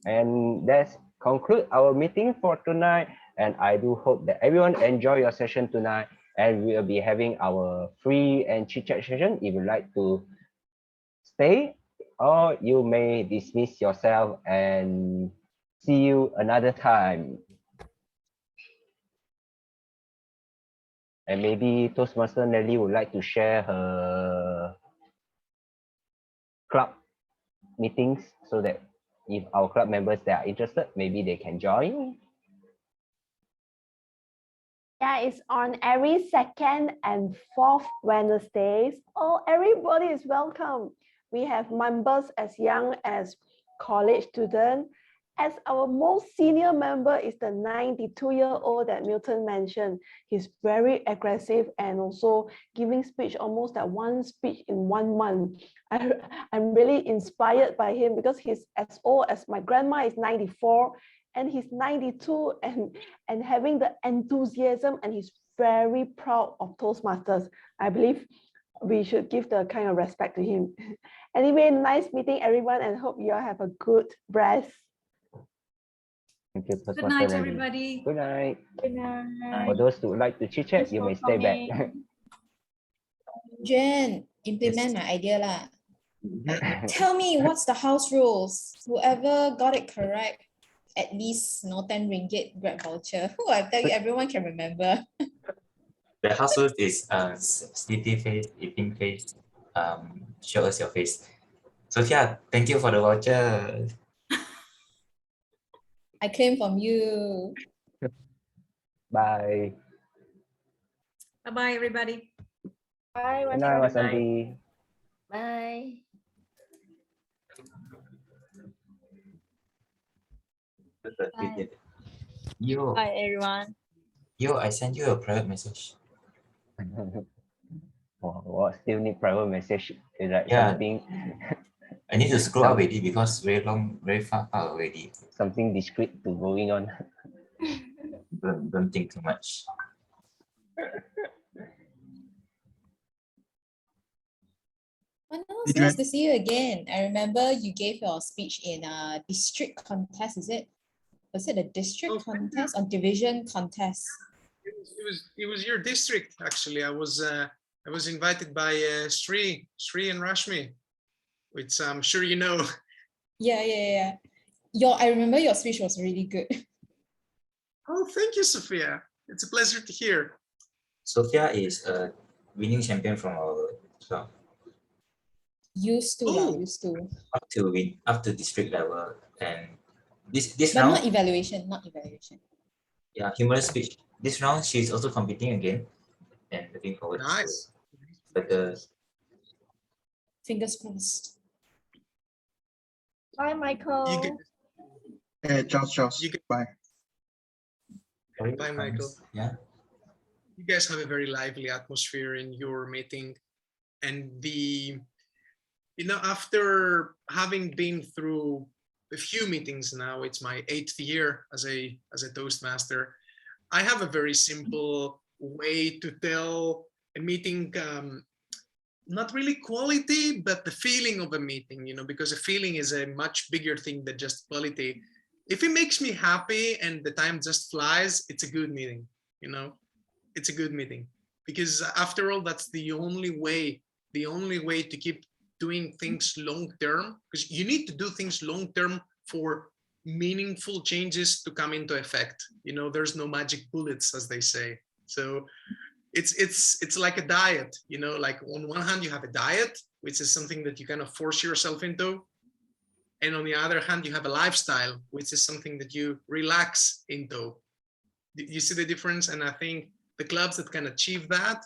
And that's conclude our meeting for tonight. And I do hope that everyone enjoy your session tonight. And we will be having our free and chit chat session. If you like to stay, or you may dismiss yourself and see you another time. And maybe Toastmaster Nelly would like to share her club meetings so that if our club members that are interested, maybe they can join. Yeah, it's on every second and fourth Wednesdays. Oh, everybody is welcome. We have members as young as college students. As our most senior member is the 92-year-old that Milton mentioned. He's very aggressive and also giving speech almost at one speech in 1 month. I'm really inspired by him because he's as old as my grandma is 94 and he's 92 and having the enthusiasm, and he's very proud of Toastmasters. I believe we should give the kind of respect to him. Anyway, nice meeting everyone and hope you all have a good rest. Thank you, Good night, everybody. Good night. Good night. For those who like to chit chat, you may stay back. Jen, implement my idea lah. Tell me what's the house rules. Whoever got it correct, at least 10 ringgit Grab voucher. I tell you, everyone can remember. The house rule is sleepy face, eating face, show us your face. Sophia, thank you for the voucher. I claim from you. Bye. Bye-bye, everybody. Bye. Good night, Vasanti. Bye. Yo. Hi, everyone. Yo, I sent you a private message. What still need private message? Is like Yeah. something. I need to scroll up already because very long, very far already. Something discreet to going on. Don't think too much. It's nice to see you again. I remember you gave your speech in a district contest, is it? Was it a district contest or division contest? It was your district actually. I was invited by Sri and Rashmi, which I'm sure you know. Yeah. I remember your speech was really good. Oh, thank you, Sophia. It's a pleasure to hear. Sophia is a winning champion from our club. Used to lah, Oh. used to. Up to district level, and this But round, not evaluation, not evaluation. yeah, humorous speech. This round she's also competing again, and looking forward Nice. to further. Fingers crossed. Bye, Michael. You get, Charles. You get- Bye. Bye, Michael. Yeah. You guys have a very lively atmosphere in your meeting, and after having been through a few meetings now, it's my 8th year as a Toastmaster. I have a very simple way to tell a meeting, not really quality, but the feeling of a meeting, because a feeling is a much bigger thing than just quality. If it makes me happy and the time just flies, it's a good meeting, it's a good meeting, because after all, that's the only way to keep doing things long term, because you need to do things long term for meaningful changes to come into effect. There's no magic bullets, as they say. So it's like a diet, like on one hand you have a diet, which is something that you kind of force yourself into, and on the other hand you have a lifestyle, which is something that you relax into. You see the difference? And I think the clubs that can achieve that,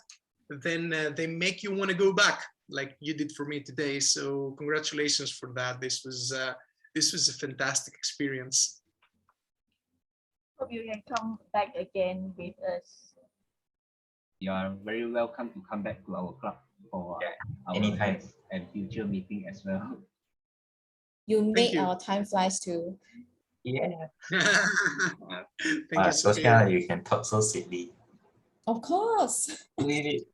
then they make you want to go back, like you did for me today. So congratulations for that. This was a fantastic experience. Hope you can come back again with us. You are very welcome to come back to our club for our anytime. next and future meeting as well. You make you. our time flies too. Yeah. Thank you, Sophia. Sophia, you can talk so sweetly. Of course. Leave it.